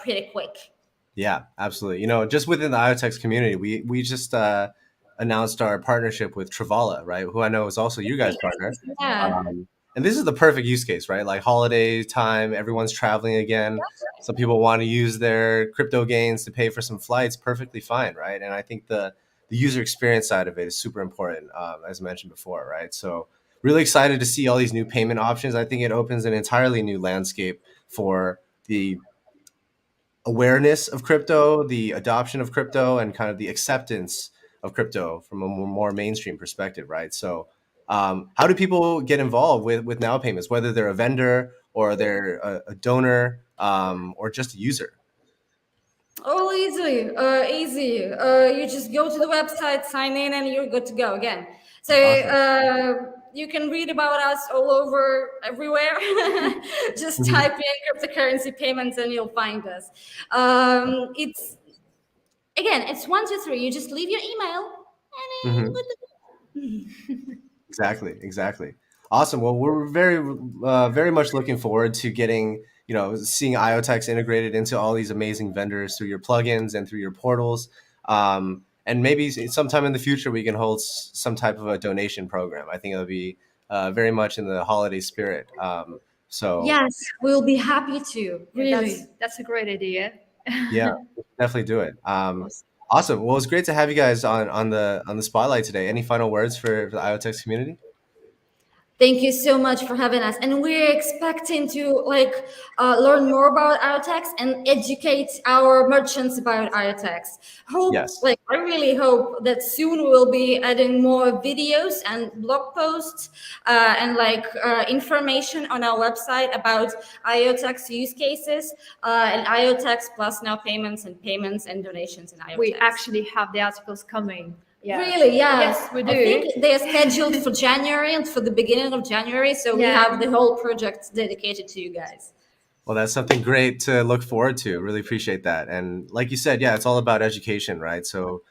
pretty quick. Yeah, absolutely. Just within the IoTeX community, we just announced our partnership with Travala, right? Who I know is also you guys' partner. Yeah. And this is the perfect use case, right? Like holiday time, everyone's traveling again. Some people want to use their crypto gains to pay for some flights, perfectly fine, right? And I think the user experience side of it is super important, as mentioned before, right? So really excited to see all these new payment options. I think it opens an entirely new landscape for the awareness of crypto, the adoption of crypto, and kind of the acceptance of crypto from a more mainstream perspective, right? So how do people get involved with NOWPayments, whether they're a vendor or they're a donor or just a user? Oh, easy. You just go to the website, sign in, and you're good to go again. So awesome. You can read about us all over everywhere. Just type in cryptocurrency payments and you'll find us. It's 1, 2, 3. You just leave your email and then good to go. Exactly. Awesome. Well, we're very much looking forward to getting, seeing IoTeX integrated into all these amazing vendors through your plugins and through your portals. And maybe sometime in the future, we can hold some type of a donation program. I think it'll be very much in the holiday spirit. So yes, we'll be happy to. Really, that's a great idea. yeah, definitely do it. Awesome. Awesome. Well, it's great to have you guys on the spotlight today. Any final words for the IoTeX community? thank you so much for having us, and we're expecting to learn more about IoTeX and educate our merchants about IoTeX. Yes. I really hope that soon we will be adding more videos and blog posts and information on our website about IoTeX use cases and IoTeX plus NOWPayments and payments and donations in IoTeX. We actually have the articles coming. Yeah. Really? Yeah. Yes, we do. I think they're scheduled for January and for the beginning of January. So we have the whole project dedicated to you guys. Well, that's something great to look forward to. Really appreciate that. And like you said, yeah, it's all about education, right? So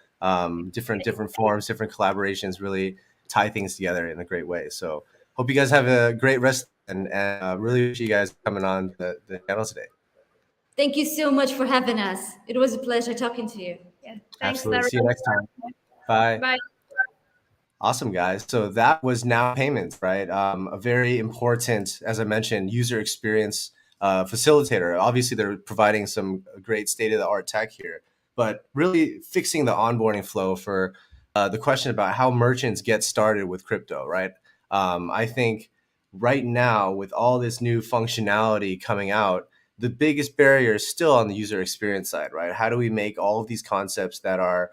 different forums, different collaborations really tie things together in a great way. So hope you guys have a great rest and really appreciate you guys coming on the channel today. Thank you so much for having us. It was a pleasure talking to you. Yeah. Thanks, absolutely. See you next time. Bye. Bye. Awesome, guys. So that was NOWPayments, right? A very important, as I mentioned, user experience facilitator. Obviously, they're providing some great state-of-the-art tech here, but really fixing the onboarding flow for the question about how merchants get started with crypto, right? I think right now, with all this new functionality coming out, the biggest barrier is still on the user experience side, right? How do we make all of these concepts that are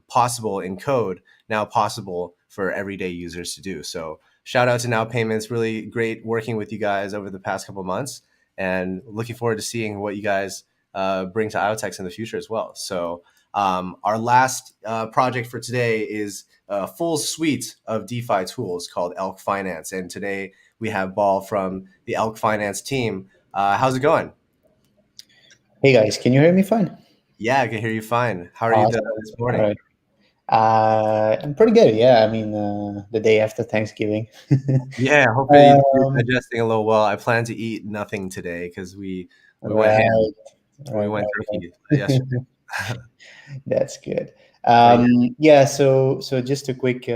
possible in code now possible for everyday users to do? So shout out to NOWPayments. Really great working with you guys over the past couple of months, and looking forward to seeing what you guys bring to IoTeX in the future as well. So our last project for today is a full suite of DeFi tools called Elk Finance. And today we have Ball from the Elk Finance team. How's it going? Hey guys, can you hear me fine? Yeah, I can hear you fine. How are you doing this morning? All right. I'm pretty good. Yeah, I mean, the day after Thanksgiving. Yeah, hopefully you're digesting a little well. I plan to eat nothing today because we went ham. We went turkey yesterday. That's good. Yeah. So just a quick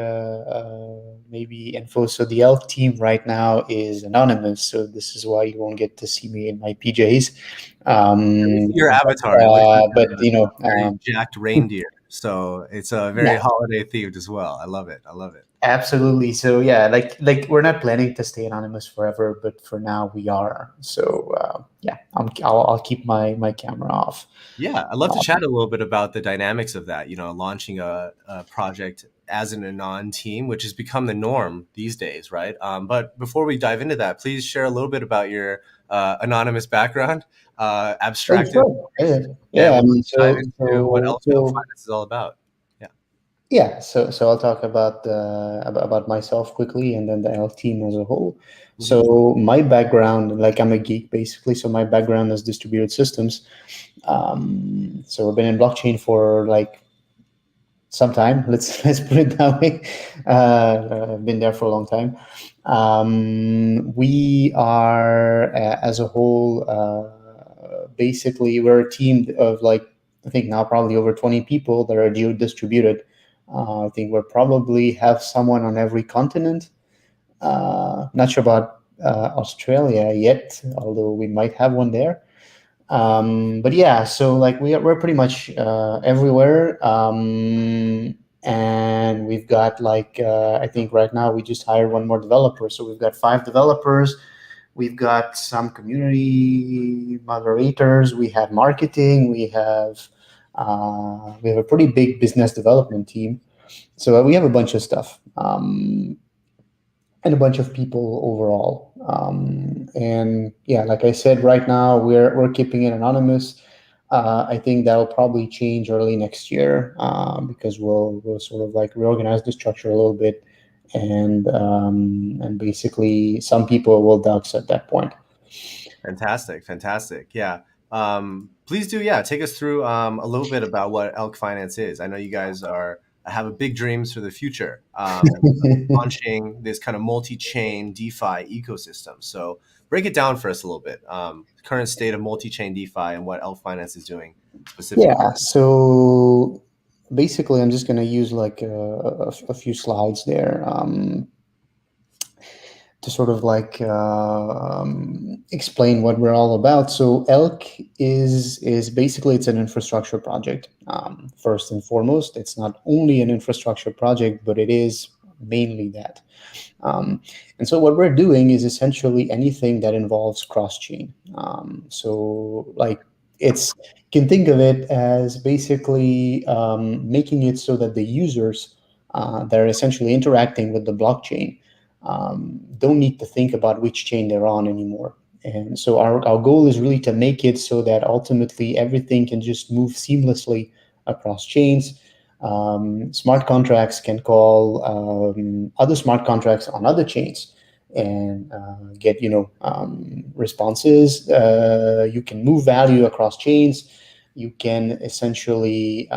maybe info. So the Elk team right now is anonymous. So this is why you won't get to see me in my PJs. Your avatar, but you know, jacked reindeer. So it's a very holiday themed as well. I love it. Absolutely. So yeah, like we're not planning to stay anonymous forever, but for now we are. So yeah, I'll keep my camera off. Yeah, I'd love to chat a little bit about the dynamics of that. You know, launching a project as an anon team, which has become the norm these days, right? But before we dive into that, please share a little bit about your anonymous background, abstracted. Yeah. I mean, what Elk Finance is all about. Yeah, so I'll talk about myself quickly, and then the Elk team as a whole. Mm-hmm. So my background, like I'm a geek basically. So my background is distributed systems. So I've been in blockchain for like some time. Let's put it that way. I've been there for a long time. We are as a whole. Basically, we're a team of like I think now probably over 20 people that are distributed. I think we'll probably have someone on every continent. Not sure about Australia yet, although we might have one there. But yeah, so like we're pretty much everywhere. And we've got like I think right now we just hired one more developer, so we've got 5 developers. We've got some community moderators. We have marketing. We have a pretty big business development team. So we have a bunch of stuff and a bunch of people overall. And yeah, like I said, right now we're keeping it anonymous. I think that'll probably change early next year because we'll sort of like reorganize the structure a little bit. And basically some people will dox at that point. Fantastic. Yeah. Please do. Yeah. Take us through a little bit about what Elk Finance is. I know you guys have big dreams for the future, launching this kind of multi-chain DeFi ecosystem. So break it down for us a little bit. Current state of multi-chain DeFi and what Elk Finance is doing specifically. Yeah. So basically, I'm just going to use like a few slides there. to sort of like explain what we're all about. So Elk is basically, it's an infrastructure project. First and foremost, it's not only an infrastructure project, but it is mainly that. And so what we're doing is essentially anything that involves cross-chain. So like you can think of it as basically making it so that the users that are essentially interacting with the blockchain don't need to think about which chain they're on anymore. And so our goal is really to make it so that ultimately everything can just move seamlessly across chains. Smart contracts can call other smart contracts on other chains and get responses. You can move value across chains. You can essentially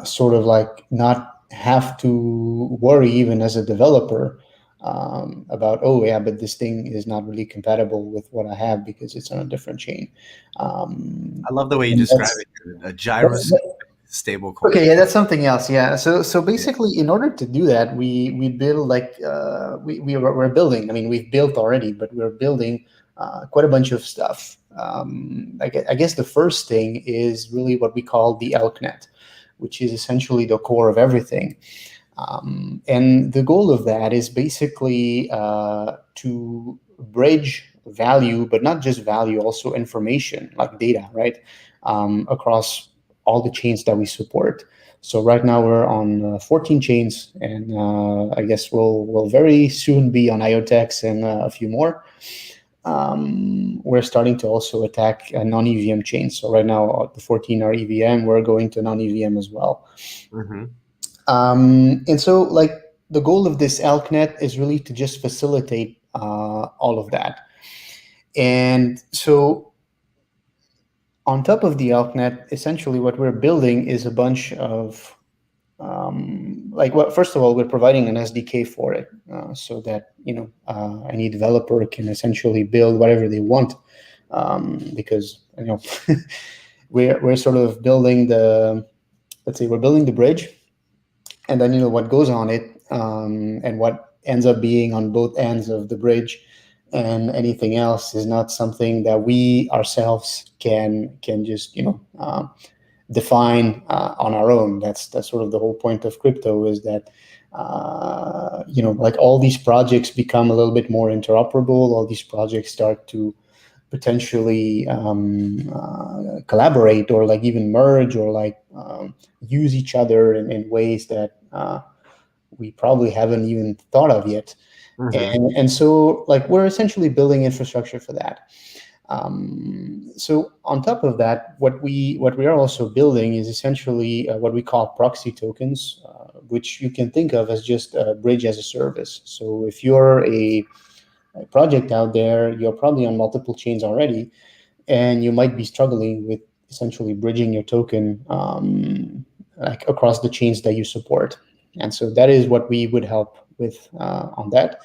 sort of like not have to worry even as a developer about, oh yeah, but this thing is not really compatible with what I have because it's on a different chain. I love the way you describe it. A gyroscope stable coin. Okay, yeah, that's something else. Yeah, so basically, in order to do that, we build like we're building. I mean, we've built already, but we're building quite a bunch of stuff. I guess the first thing is really what we call the ElkNet, which is essentially the core of everything. And the goal of that is basically to bridge value, but not just value, also information like data, right, across all the chains that we support. So right now we're on 14 chains, and I guess we'll very soon be on IoTeX and a few more. We're starting to also attack non-EVM chains. So right now the 14 are EVM. We're going to non-EVM as well. Mm-hmm. And so like the goal of this ElkNet is really to just facilitate all of that. And so on top of the ElkNet, essentially what we're building is a bunch of first of all, we're providing an SDK for it so that any developer can essentially build whatever they want, because we're sort of building we're building the bridge, and then what goes on it and what ends up being on both ends of the bridge and anything else is not something that we ourselves can just define on our own. That's sort of the whole point of crypto, is that like all these projects become a little bit more interoperable. All these projects start to potentially collaborate or like even merge or like use each other in ways that we probably haven't even thought of yet. Mm-hmm. And so like we're essentially building infrastructure for that. So on top of that, what we are also building is essentially what we call proxy tokens, which you can think of as just a bridge as a service. So if you're a project out there, you're probably on multiple chains already, and you might be struggling with essentially bridging your token like across the chains that you support. And so that is what we would help with on that.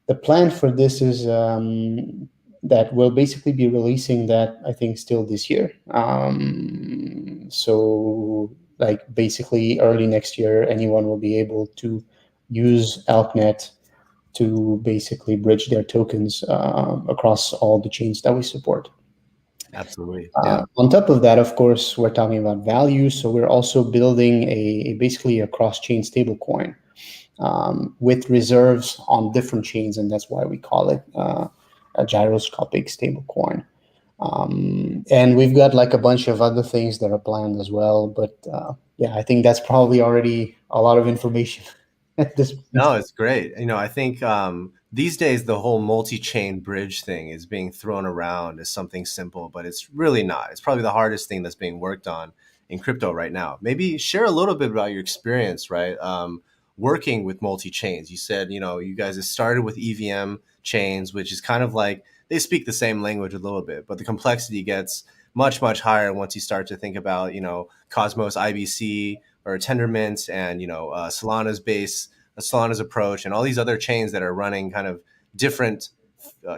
The plan for this is that we'll basically be releasing that, I think, still this year. So like basically early next year, anyone will be able to use ElkNet to basically bridge their tokens across all the chains that we support. Absolutely. On top of that, of course, we're talking about value. So we're also building basically a cross-chain stablecoin with reserves on different chains, and that's why we call it a gyroscopic stablecoin. And we've got like a bunch of other things that are planned as well. But I think that's probably already a lot of information at this point. No, it's great. I think these days the whole multi-chain bridge thing is being thrown around as something simple, but it's really not. It's probably the hardest thing that's being worked on in crypto right now. Maybe share a little bit about your experience, right? Working with multi-chains. You said, you guys have started with EVM chains, which is kind of like they speak the same language a little bit, but the complexity gets much, much higher once you start to think about, Cosmos IBC or Tendermint and, Solana's approach and all these other chains that are running kind of different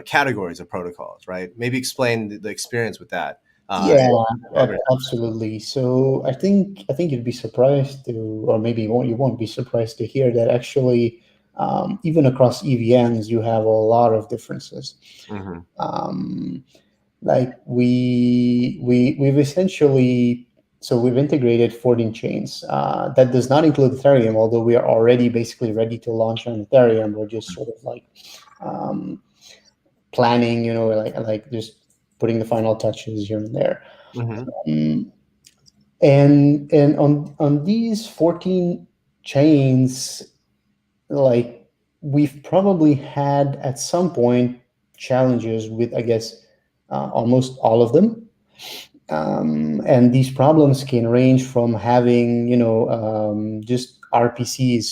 categories of protocols, right? Maybe explain the experience with that. Absolutely. So I think you'd be surprised to, or maybe you won't be surprised to hear that actually even across EVMs, you have a lot of differences. Like we've essentially, so we've integrated 14 chains. That does not include Ethereum, although we are already basically ready to launch on Ethereum. We're just sort of like planning, like just putting the final touches here and there. And on these 14 chains, like we've probably had at some point challenges with, I guess, almost all of them. And these problems can range from having, just RPCs,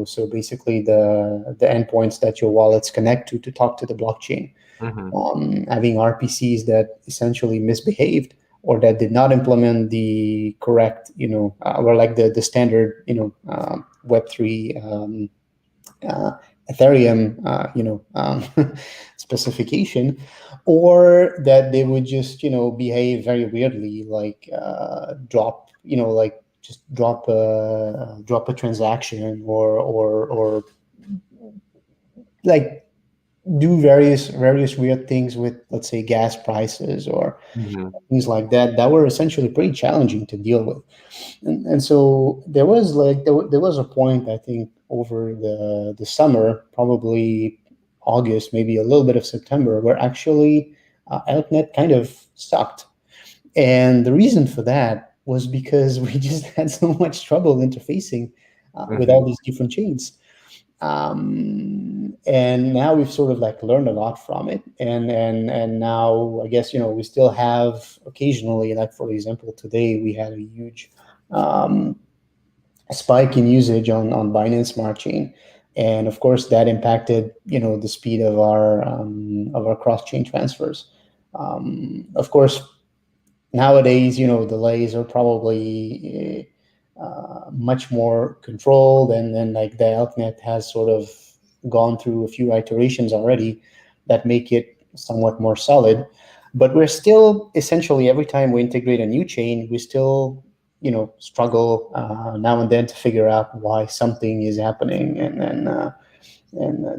so basically the endpoints that your wallets connect to talk to the blockchain. Having RPCs that essentially misbehaved or that did not implement the correct, or like the standard, Web3 Ethereum, specification, or that they would just, behave very weirdly, like drop a transaction, or like do various weird things with, let's say, gas prices or things like that were essentially pretty challenging to deal with. And so there was a point, I think, over the summer, probably August, maybe a little bit of September, where actually ElkNet kind of sucked. And the reason for that was because we just had so much trouble interfacing with all these different chains. And now we've sort of like learned a lot from it. And now I guess, we still have occasionally, like for example, today we had a huge spike in usage on Binance Smart Chain. And of course that impacted, the speed of our cross-chain transfers. Of course, nowadays, delays are probably much more controlled, and then like the ElkNet has sort of gone through a few iterations already that make it somewhat more solid. But we're still essentially, every time we integrate a new chain, we still struggle now and then to figure out why something is happening, and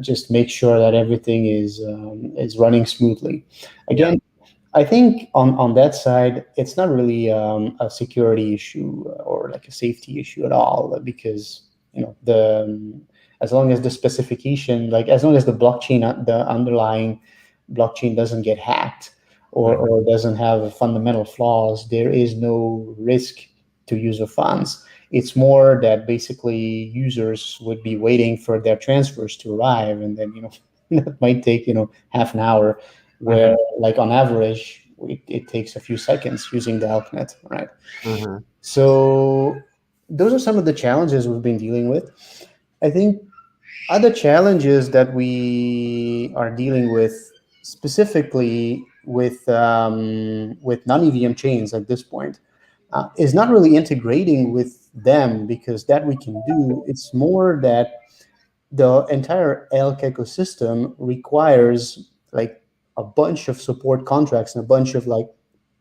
just make sure that everything is running smoothly. Again, I think on that side, it's not really a security issue or like a safety issue at all, because as long as the specification, like as long as the underlying blockchain doesn't get hacked or doesn't have fundamental flaws, there is no risk to user funds. It's more that basically users would be waiting for their transfers to arrive, and then that might take half an hour, where like on average it takes a few seconds using the ElkNet, right? So those are some of the challenges we've been dealing with. I think other challenges that we are dealing with, specifically with non-EVM chains at this point, is not really integrating with them, because that we can do. It's more that the entire Elk ecosystem requires like a bunch of support contracts and a bunch of like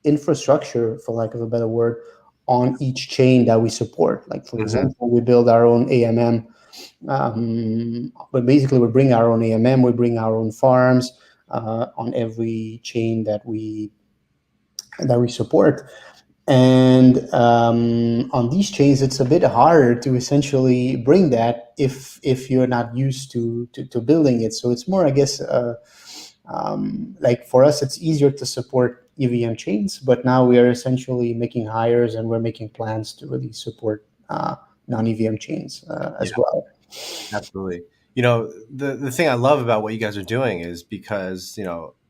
infrastructure, for lack of a better word, on each chain that we support. Like for example, we build our own AMM, but basically we bring our own AMM, we bring our own farms on every chain that we support. And on these chains, it's a bit harder to essentially bring that if you're not used to building it. So it's more, I guess, like for us, it's easier to support EVM chains, but now we are essentially making hires and we're making plans to really support non-EVM chains as well. Absolutely. The thing I love about what you guys are doing is because,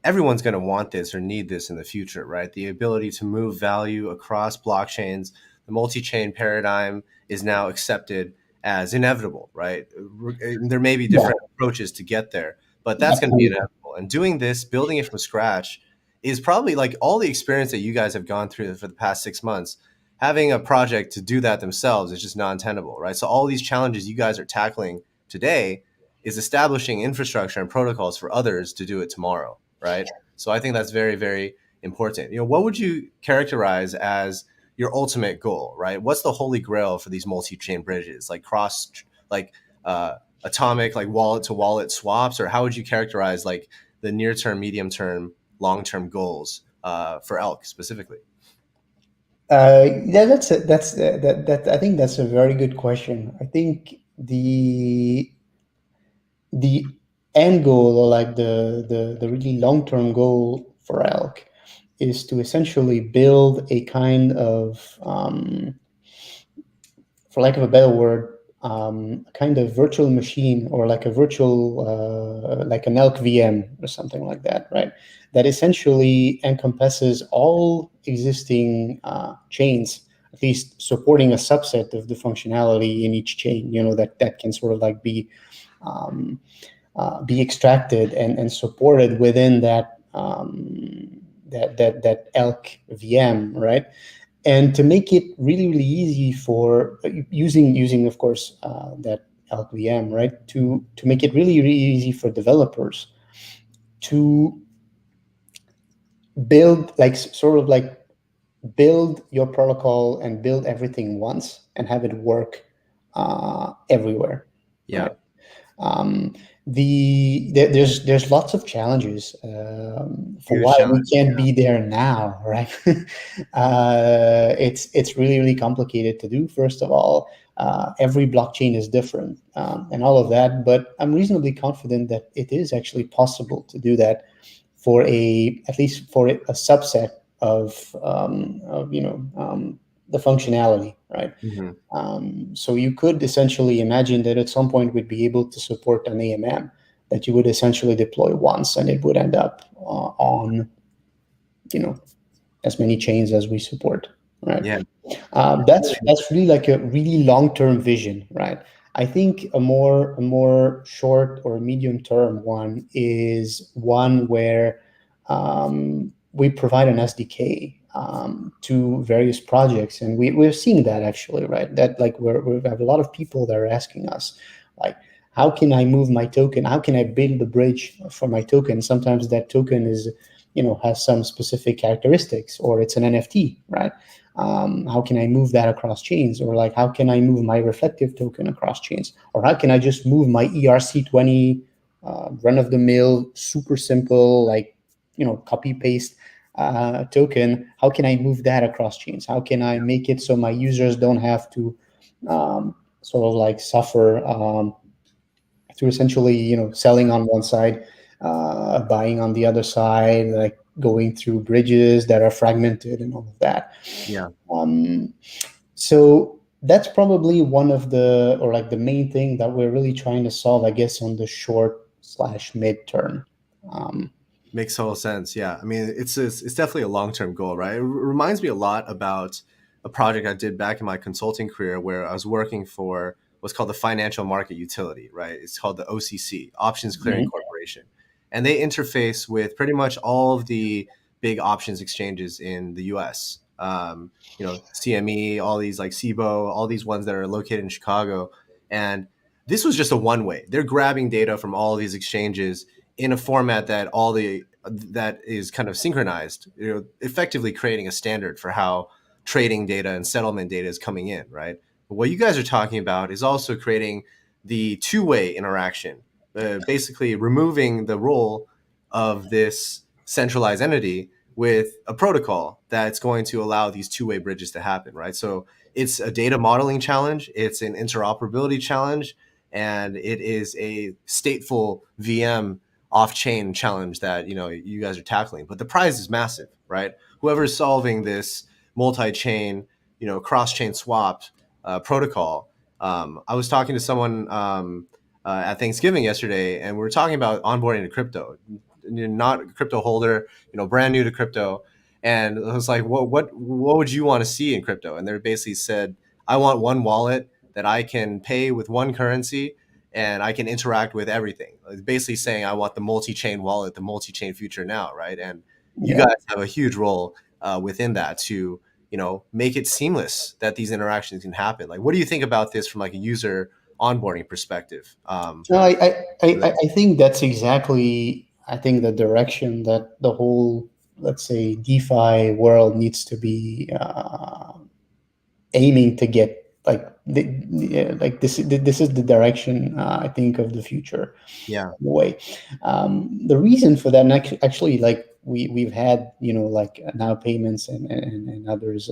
everyone's going to want this or need this in the future, right? The ability to move value across blockchains, the multi-chain paradigm is now accepted as inevitable, right? There may be different approaches to get there, but that's going to be inevitable. And doing this, building it from scratch, is probably like all the experience that you guys have gone through for the past 6 months. Having a project to do that themselves is just non-tenable, right? So all these challenges you guys are tackling today is establishing infrastructure and protocols for others to do it tomorrow, right? So I think that's very, very important. What would you characterize as your ultimate goal, right? What's the holy grail for these multi-chain bridges, like atomic like wallet to wallet swaps, or how would you characterize like the near term, medium term, long term goals for Elk specifically? Yeah, that I think that's a very good question. I think the end goal, or like the really long-term goal for Elk, is to essentially build a kind of, for lack of a better word, a kind of virtual machine, or like a virtual, like an Elk VM or something like that, right? That essentially encompasses all existing chains, at least supporting a subset of the functionality in each chain, that can sort of like be extracted and supported within that that Elk VM, right? And to make it really, really easy for using of course, that Elk VM, right? To make it really, really easy for developers to build, like sort of like build your protocol and build everything once and have it work everywhere. Yeah. Right? There's lots of challenges for Huge why we challenge, can't be there now, right? It's really, really complicated to do. First of all, every blockchain is different, and all of that. But I'm reasonably confident that it is actually possible to do that for at least for a subset of the functionality, right? So you could essentially imagine that at some point we'd be able to support an AMM that you would essentially deploy once, and it would end up on, as many chains as we support, right? Yeah. That's really like a really long-term vision, right? I think a more short or medium-term one is one where we provide an SDK to various projects, and we're seeing that actually, right? That like we have a lot of people that are asking us, like, how can I move my token? How can I build the bridge for my token? Sometimes that token is, has some specific characteristics, or it's an NFT, right? How can I move that across chains? Or like, how can I move my reflective token across chains? Or how can I just move my ERC20 run-of-the-mill, super simple, like, copy paste token? How can I move that across chains? How can I make it so my users don't have to sort of like suffer through essentially, selling on one side, buying on the other side, like going through bridges that are fragmented and all of that. Yeah. So that's probably one of the, or like the main thing that we're really trying to solve, I guess, on the short/mid-term. Makes total sense. Yeah. I mean, it's definitely a long-term goal, right? It reminds me a lot about a project I did back in my consulting career where I was working for what's called the Financial Market Utility, right? It's called the OCC, Options Clearing Corporation. And they interface with pretty much all of the big options exchanges in the US. CME, all these like SIBO, all these ones that are located in Chicago. And this was just a one-way. They're grabbing data from all of these exchanges in a format that that is kind of synchronized, effectively creating a standard for how trading data and settlement data is coming in, right? But what you guys are talking about is also creating the two-way interaction, basically removing the role of this centralized entity with a protocol that's going to allow these two-way bridges to happen, right? So it's a data modeling challenge, it's an interoperability challenge, and it is a stateful VM off-chain challenge that you guys are tackling. But the prize is massive, right? Whoever's solving this multi-chain, cross-chain swap protocol. I was talking to someone at Thanksgiving yesterday, and we were talking about onboarding to crypto. Not a crypto holder, brand new to crypto. And I was like, what would you want to see in crypto? And they basically said, I want one wallet that I can pay with one currency and I can interact with everything. It's basically saying I want the multi-chain wallet, the multi-chain future now, right? And you guys have a huge role within that to, make it seamless that these interactions can happen. Like, what do you think about this from like a user onboarding perspective? No, I think that's exactly, I think, the direction that the whole, let's say, DeFi world needs to be aiming to get this is the direction I think of the future. Yeah. Way. The reason for that, and actually, like we've had, like NOWPayments and others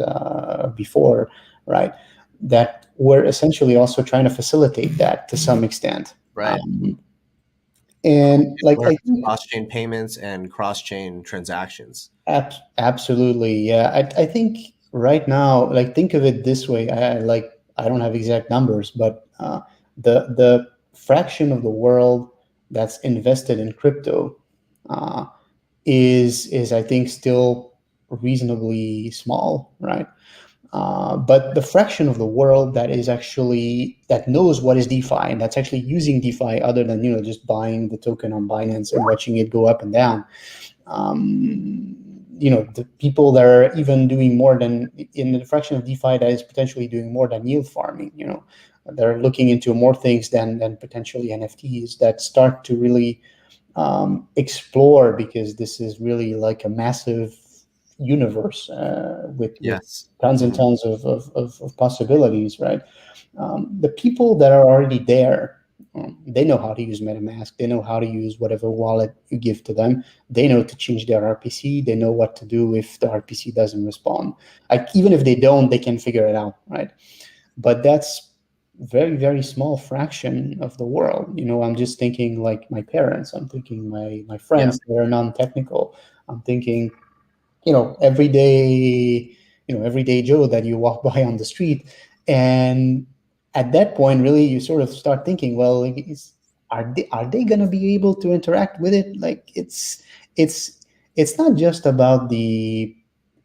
before, right? That we're essentially also trying to facilitate that to some extent. Right. And like I think cross-chain payments and cross-chain transactions. Absolutely, yeah. I think right now, like think of it this way. I don't have exact numbers, but the fraction of the world that's invested in crypto is I think still reasonably small, right? But the fraction of the world that knows what is DeFi and that's actually using DeFi other than just buying the token on Binance and watching it go up and down. The people that are even doing more than in the fraction of DeFi that is potentially doing more than yield farming. They're looking into more things than potentially NFTs that start to really explore, because this is really like a massive universe with tons and tons of possibilities, right? The people that are already there, they know how to use MetaMask. They know how to use whatever wallet you give to them. They know to change their RPC. They know what to do if the RPC doesn't respond. Like even if they don't, they can figure it out, right? But that's very, very small fraction of the world. I'm just thinking like my parents. I'm thinking my friends that are non-technical. I'm thinking, everyday Joe that you walk by on the street. And at that point, really, you sort of start thinking, well, are they going to be able to interact with it? Like it's not just about the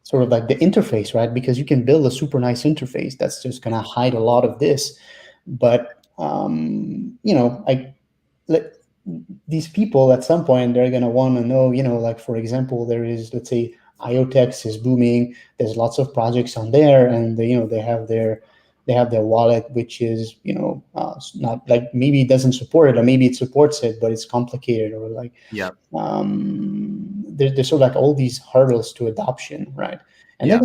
sort of like the interface, right? Because you can build a super nice interface that's just going to hide a lot of this. But these people at some point, they're going to want to know, like, for example, there is, let's say, IoTeX is booming. There's lots of projects on there, and they have their wallet, which is not like, maybe it doesn't support it, or maybe it supports it, but it's complicated, or like there's sort of like all these hurdles to adoption, right? And they're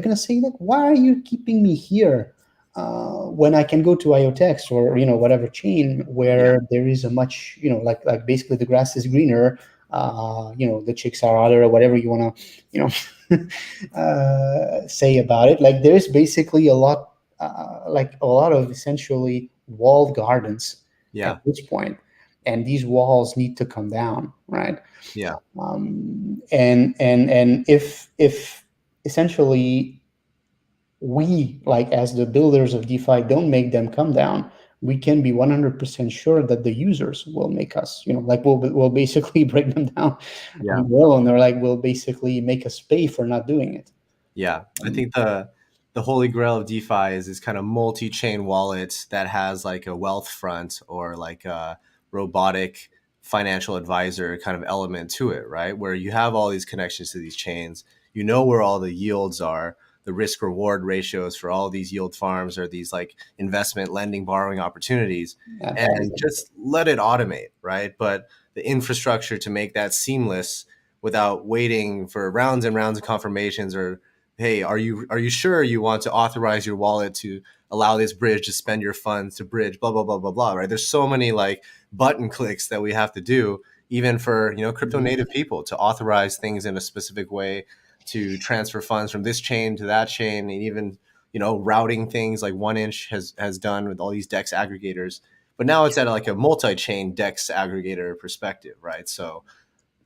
gonna say, like, why are you keeping me here when I can go to IoTeX or whatever chain where there is a much like basically the grass is greener. The chicks are hotter, or whatever you want to, say about it. Like there's basically a lot of essentially walled gardens at this point, and these walls need to come down, right? Yeah. And if essentially we, like as the builders of DeFi, don't make them come down, we can be 100% sure that the users will make us, we'll basically break them down. And they're like, will basically make us pay for not doing it. Yeah. I think the holy grail of DeFi is this kind of multi-chain wallet that has like a wealth front or like a robotic financial advisor kind of element to it, right? Where you have all these connections to these chains, where all the yields are, the risk reward ratios for all these yield farms or these like investment, lending, borrowing opportunities, and just let it automate, right? But the infrastructure to make that seamless without waiting for rounds and rounds of confirmations, or, hey, are you sure you want to authorize your wallet to allow this bridge to spend your funds to bridge, blah, blah, blah, blah, blah, right? There's so many like button clicks that we have to do, even for, crypto native people, to authorize things in a specific way, to transfer funds from this chain to that chain, and even, routing things like 1inch has done with all these DEX aggregators. But now it's at like a multi-chain DEX aggregator perspective, right? So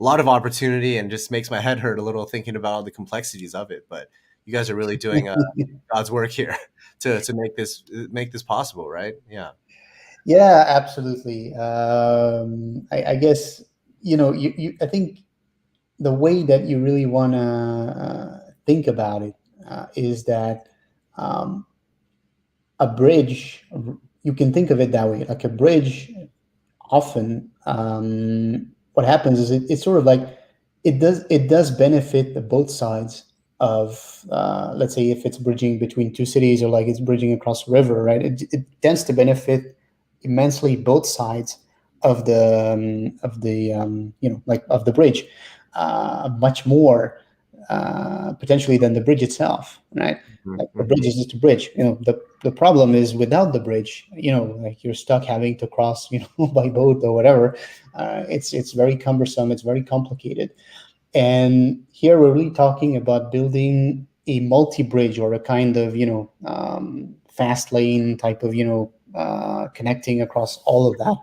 a lot of opportunity, and just makes my head hurt a little thinking about all the complexities of it. But you guys are really doing God's work here to make this possible, right? Yeah. Yeah, absolutely. I guess, I think the way that you really want to think about it is that a bridge, you can think of it that way. Like a bridge, often what happens is it's sort of like it does benefit both sides of, let's say, if it's bridging between two cities, or like it's bridging across a river, right? It tends to benefit immensely both sides of the of the bridge, much more potentially than the bridge itself, right? Like the bridge is just a bridge. The problem is without the bridge, like you're stuck having to cross, by boat or whatever. It's very cumbersome. It's very complicated. And here we're really talking about building a multi-bridge or a kind of, fast lane type of, connecting across all of that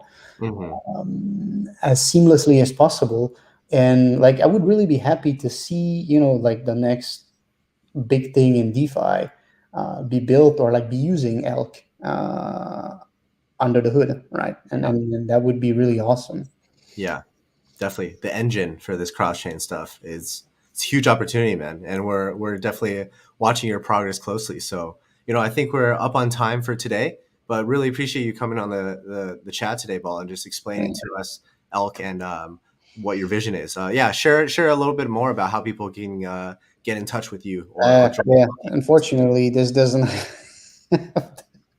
as seamlessly as possible. And like, I would really be happy to see, like the next big thing in DeFi be built or like be using Elk under the hood, right? And that would be really awesome. Yeah, definitely. The engine for this cross-chain stuff it's a huge opportunity, man. And we're definitely watching your progress closely. So, I think we're up on time for today, but really appreciate you coming on the chat today, Ball, and just explaining to us Elk and what your vision is. Share a little bit more about how people can get in touch with you. Unfortunately, this doesn't.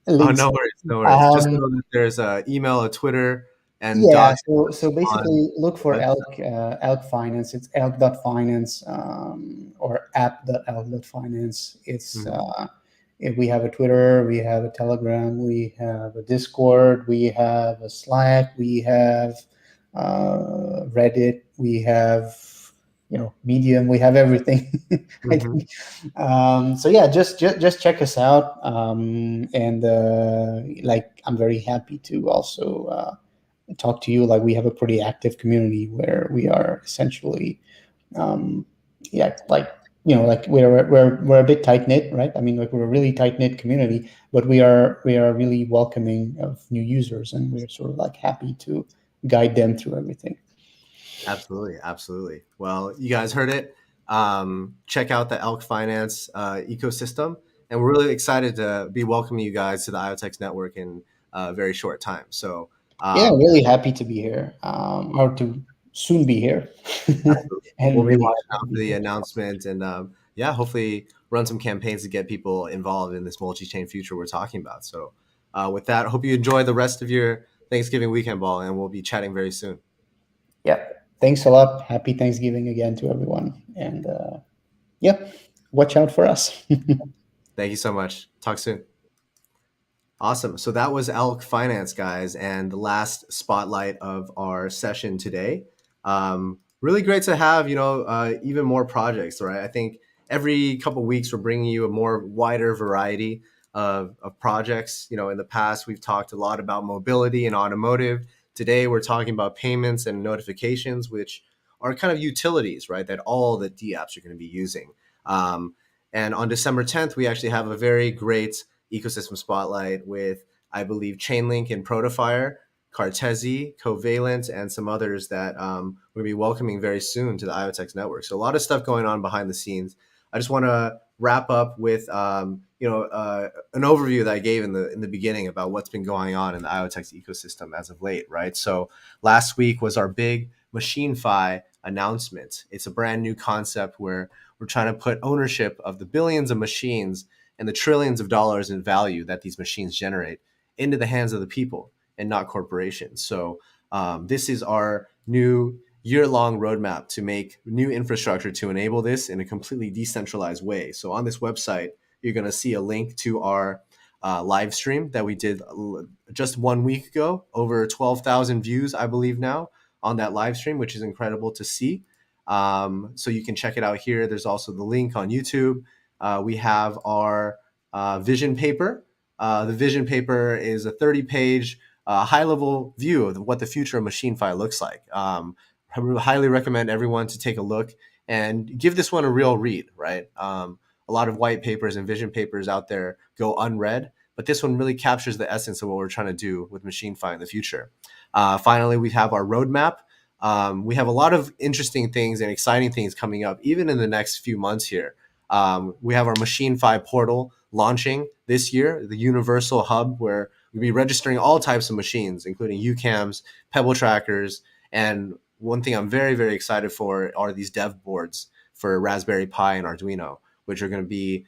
Oh, no worries. Just know that there's an email, a Twitter, and so basically look for Elk Finance. It's elk.finance or app.elk.finance. It's we have a Twitter, we have a Telegram, we have a Discord, we have a Slack, we have Reddit, we have Medium, we have everything. I think. So yeah, just check us out, and like I'm very happy to also talk to you. Like we have a pretty active community where we are essentially, like we're a bit tight knit, right? I mean, like we're a really tight knit community, but we are really welcoming of new users, and we're sort of like happy to guide them through everything. Absolutely. Well, you guys heard it. Check out the Elk Finance ecosystem, and we're really excited to be welcoming you guys to the IoTeX network in a very short time. So really happy to be here, or to soon be here. And we'll be watching out for the announcement, and hopefully run some campaigns to get people involved in this multi-chain future we're talking about. So with that, I hope you enjoy the rest of your Thanksgiving weekend, Ball, and we'll be chatting very soon. Yeah. Thanks a lot. Happy Thanksgiving again to everyone. And watch out for us. Thank you so much. Talk soon. Awesome. So that was Elk Finance, guys, and the last spotlight of our session today. Really great to have, even more projects, right? I think every couple of weeks we're bringing you a more wider variety of projects. In the past, we've talked a lot about mobility and automotive. Today, we're talking about payments and notifications, which are kind of utilities, right, that all the DApps are going to be using. And on December 10th, we actually have a very great ecosystem spotlight with, I believe, Chainlink and Protofire, Cartesi, Covalent, and some others that we're going to be welcoming very soon to the IoTeX network. So a lot of stuff going on behind the scenes. I just want to wrap up with an overview that I gave in the beginning about what's been going on in the IoTeX ecosystem as of late, right? So last week was our big MachineFi announcement. It's a brand new concept where we're trying to put ownership of the billions of machines and the trillions of dollars in value that these machines generate into the hands of the people and not corporations. So this is our new year-long roadmap to make new infrastructure to enable this in a completely decentralized way. So on this website, you're going to see a link to our live stream that we did just 1 week ago, over 12,000 views, I believe now, on that live stream, which is incredible to see. So you can check it out here. There's also the link on YouTube. We have our vision paper. The vision paper is a 30-page high-level view of what the future of MachineFi looks like. I would highly recommend everyone to take a look and give this one a real read, right? A lot of white papers and vision papers out there go unread, but this one really captures the essence of what we're trying to do with MachineFi in the future. Finally, we have our roadmap. We have a lot of interesting things and exciting things coming up, even in the next few months here. We have our MachineFi portal launching this year, the universal hub where we'll be registering all types of machines, including UCAMs, Pebble trackers, and one thing I'm very, very excited for are these dev boards for Raspberry Pi and Arduino, which are going to be,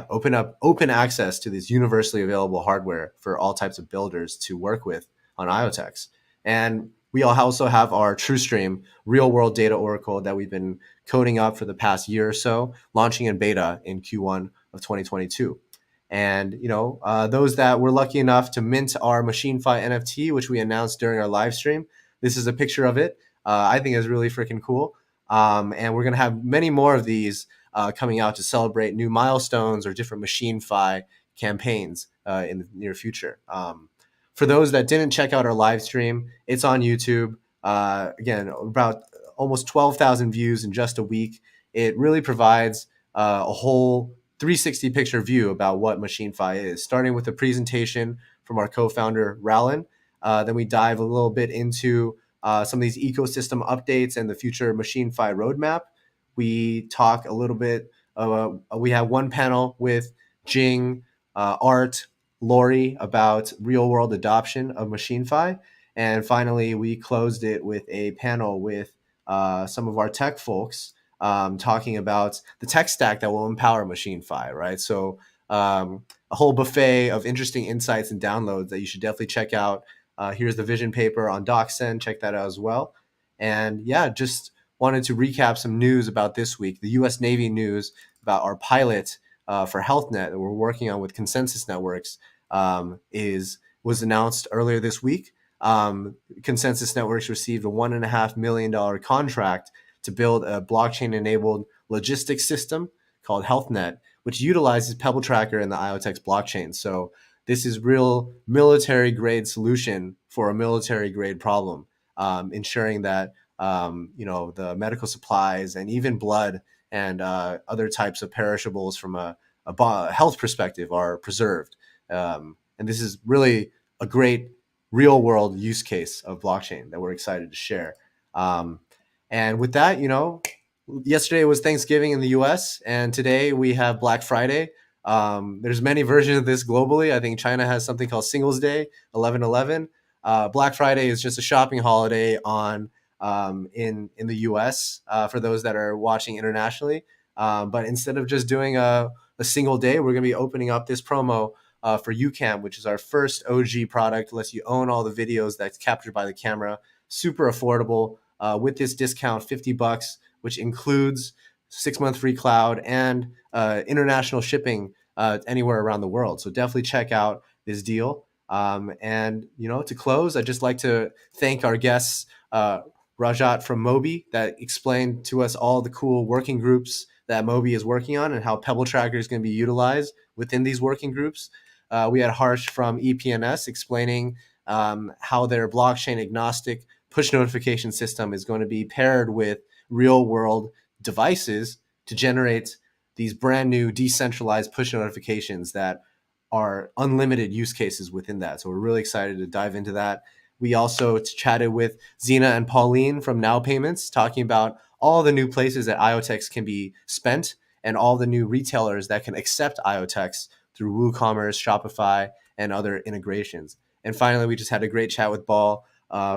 open access to this universally available hardware for all types of builders to work with on IoTeX. And we also have our TrueStream real world data oracle that we've been coding up for the past year or so, launching in beta in Q1 of 2022. And those that were lucky enough to mint our MachineFi NFT, which we announced during our live stream, this is a picture of it. I think is really freaking cool. And we're going to have many more of these coming out to celebrate new milestones or different MachineFi campaigns in the near future. For those that didn't check out our live stream, it's on YouTube. Again, about almost 12,000 views in just a week. It really provides a whole 360 picture view about what MachineFi is, starting with a presentation from our co-founder, Ralin. Then we dive a little bit into some of these ecosystem updates and the future MachineFi roadmap. We talk a little bit, we have one panel with Jing, Art, Lori about real world adoption of MachineFi. And finally, we closed it with a panel with some of our tech folks talking about the tech stack that will empower MachineFi, right? So a whole buffet of interesting insights and downloads that you should definitely check out. Here's the vision paper on DocSend. Check that out as well. And yeah, just wanted to recap some news about this week. The U.S. Navy news about our pilot for HealthNet that we're working on with Consensus Networks was announced earlier this week. Consensus Networks received a $1.5 million contract to build a blockchain-enabled logistics system called HealthNet, which utilizes PebbleTracker and the IoTeX blockchain. So this is real military-grade solution for a military-grade problem, ensuring that the medical supplies and even blood and other types of perishables from a health perspective are preserved. And this is really a great real-world use case of blockchain that we're excited to share. And with that, yesterday was Thanksgiving in the US, and today we have Black Friday. There's many versions of this globally. I think China has something called Singles Day, 11/11. Black Friday is just a shopping holiday in the US for those that are watching internationally. But instead of just doing a single day, we're going to be opening up this promo for UCam, which is our first OG product. Lets you own all the videos that's captured by the camera. Super affordable. With this discount, $50, which includes 6-month free cloud and international shipping anywhere around the world. So definitely check out this deal. And to close, I'd just like to thank our guests, Rajat from MOBI, that explained to us all the cool working groups that MOBI is working on and how PebbleTracker is going to be utilized within these working groups. We had Harsh from EPNS explaining how their blockchain agnostic push notification system is going to be paired with real world devices to generate these brand new decentralized push notifications that are unlimited use cases within that. So we're really excited to dive into that. We also chatted with Zena and Pauline from NOWPayments, talking about all the new places that IoTeX can be spent and all the new retailers that can accept IoTeX through WooCommerce, Shopify, and other integrations. And finally, we just had a great chat with Ball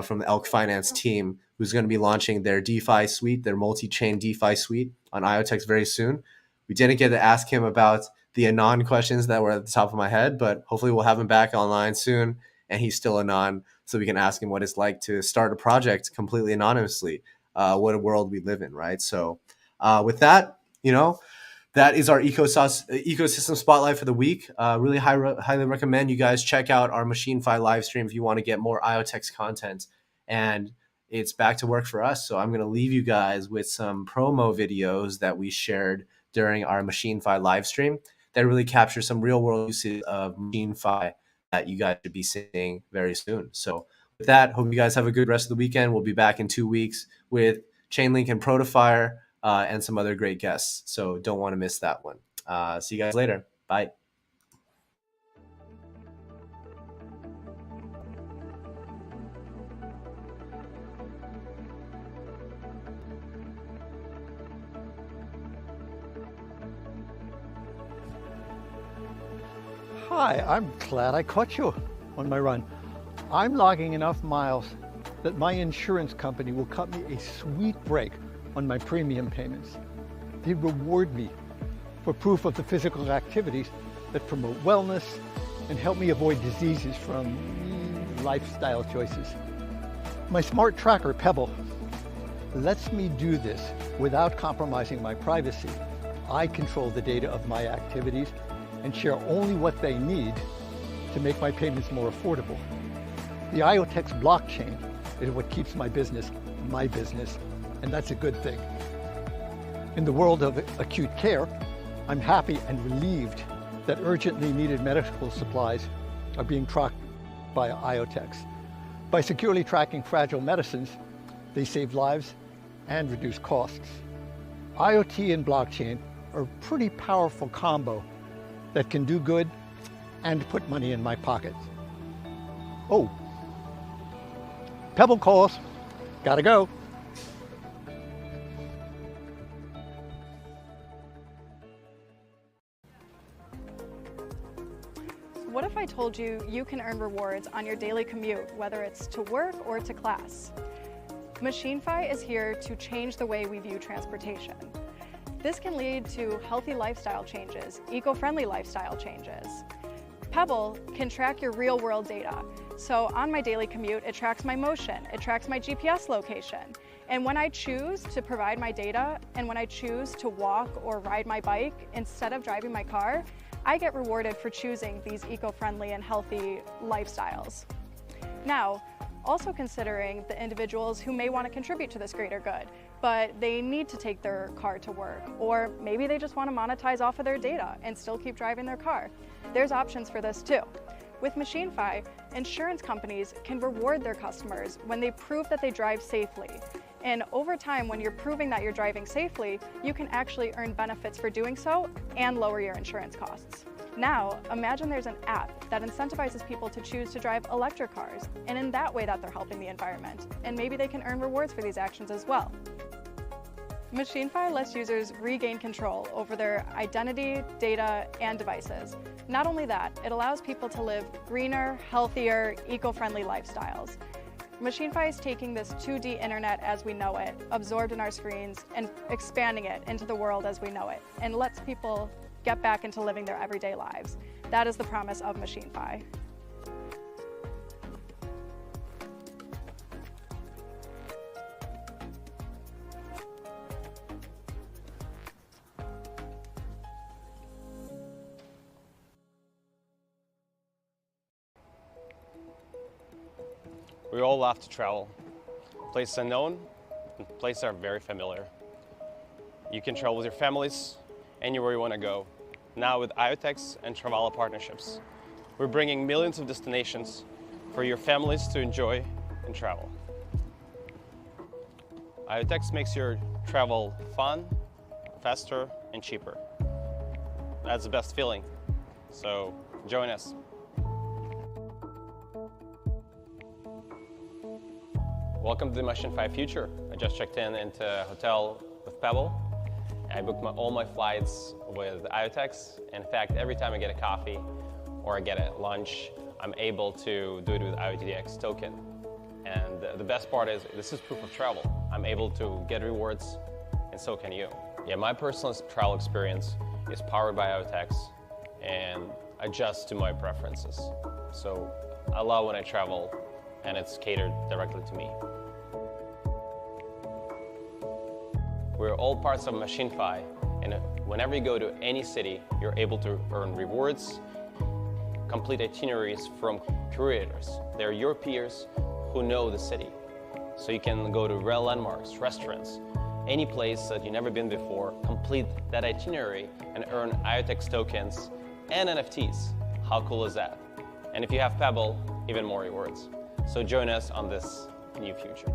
from the Elk Finance team, who's going to be launching their DeFi suite, their multi-chain DeFi suite on IoTeX very soon. We didn't get to ask him about the Anon questions that were at the top of my head, but hopefully we'll have him back online soon, and he's still Anon, so we can ask him what it's like to start a project completely anonymously, what a world we live in, right? So with that, that is our ecosystem spotlight for the week. Really highly recommend you guys check out our MachineFi live stream if you want to get more IoTeX content. And it's back to work for us. So I'm going to leave you guys with some promo videos that we shared during our MachineFi live stream that really capture some real world uses of MachineFi that you guys should be seeing very soon. So with that, hope you guys have a good rest of the weekend. We'll be back in 2 weeks with Chainlink and Protofire. And some other great guests. So don't want to miss that one. See you guys later. Bye. Hi, I'm glad I caught you on my run. I'm logging enough miles that my insurance company will cut me a sweet break on my premium payments. They reward me for proof of the physical activities that promote wellness and help me avoid diseases from lifestyle choices. My smart tracker, Pebble, lets me do this without compromising my privacy. I control the data of my activities and share only what they need to make my payments more affordable. The IoTeX blockchain is what keeps my business, and that's a good thing. In the world of acute care, I'm happy and relieved that urgently needed medical supplies are being tracked by IoTeX. By securely tracking fragile medicines, they save lives and reduce costs. IoT and blockchain are a pretty powerful combo that can do good and put money in my pocket. Oh, Pebble calls, gotta go. What if I told you you can earn rewards on your daily commute, whether it's to work or to class? MachineFi is here to change the way we view transportation. This can lead to healthy lifestyle changes, eco-friendly lifestyle changes. Pebble can track your real-world data. So on my daily commute, it tracks my motion, it tracks my GPS location. And when I choose to provide my data, and when I choose to walk or ride my bike instead of driving my car, I get rewarded for choosing these eco-friendly and healthy lifestyles. Now, also considering the individuals who may want to contribute to this greater good, but they need to take their car to work, or maybe they just want to monetize off of their data and still keep driving their car. There's options for this too. With MachineFi, insurance companies can reward their customers when they prove that they drive safely. And over time, when you're proving that you're driving safely, you can actually earn benefits for doing so and lower your insurance costs. Now, imagine there's an app that incentivizes people to choose to drive electric cars, and in that way that they're helping the environment. And maybe they can earn rewards for these actions as well. MachineFi lets users regain control over their identity, data, and devices. Not only that, it allows people to live greener, healthier, eco-friendly lifestyles. MachineFi is taking this 2D internet as we know it, absorbed in our screens, and expanding it into the world as we know it, and lets people get back into living their everyday lives. That is the promise of MachineFi. We all love to travel. Places unknown and places that are very familiar. You can travel with your families anywhere you want to go. Now with IoTeX and Travala partnerships, we're bringing millions of destinations for your families to enjoy and travel. IoTeX makes your travel fun, faster, and cheaper. That's the best feeling. So join us. Welcome to the MachineFi future. I just checked into a hotel with Pebble. I booked all my flights with IoTeX. In fact, every time I get a coffee or I get a lunch, I'm able to do it with IoTeX token. And the best part is this is proof of travel. I'm able to get rewards, and so can you. Yeah, my personal travel experience is powered by IoTeX and adjusts to my preferences. So I love when I travel and it's catered directly to me. We're all parts of MachineFi, and whenever you go to any city, you're able to earn rewards, complete itineraries from curators. They're your peers who know the city. So you can go to rare landmarks, restaurants, any place that you've never been before, complete that itinerary and earn IoTeX tokens and NFTs. How cool is that? And if you have Pebble, even more rewards. So join us on this new future.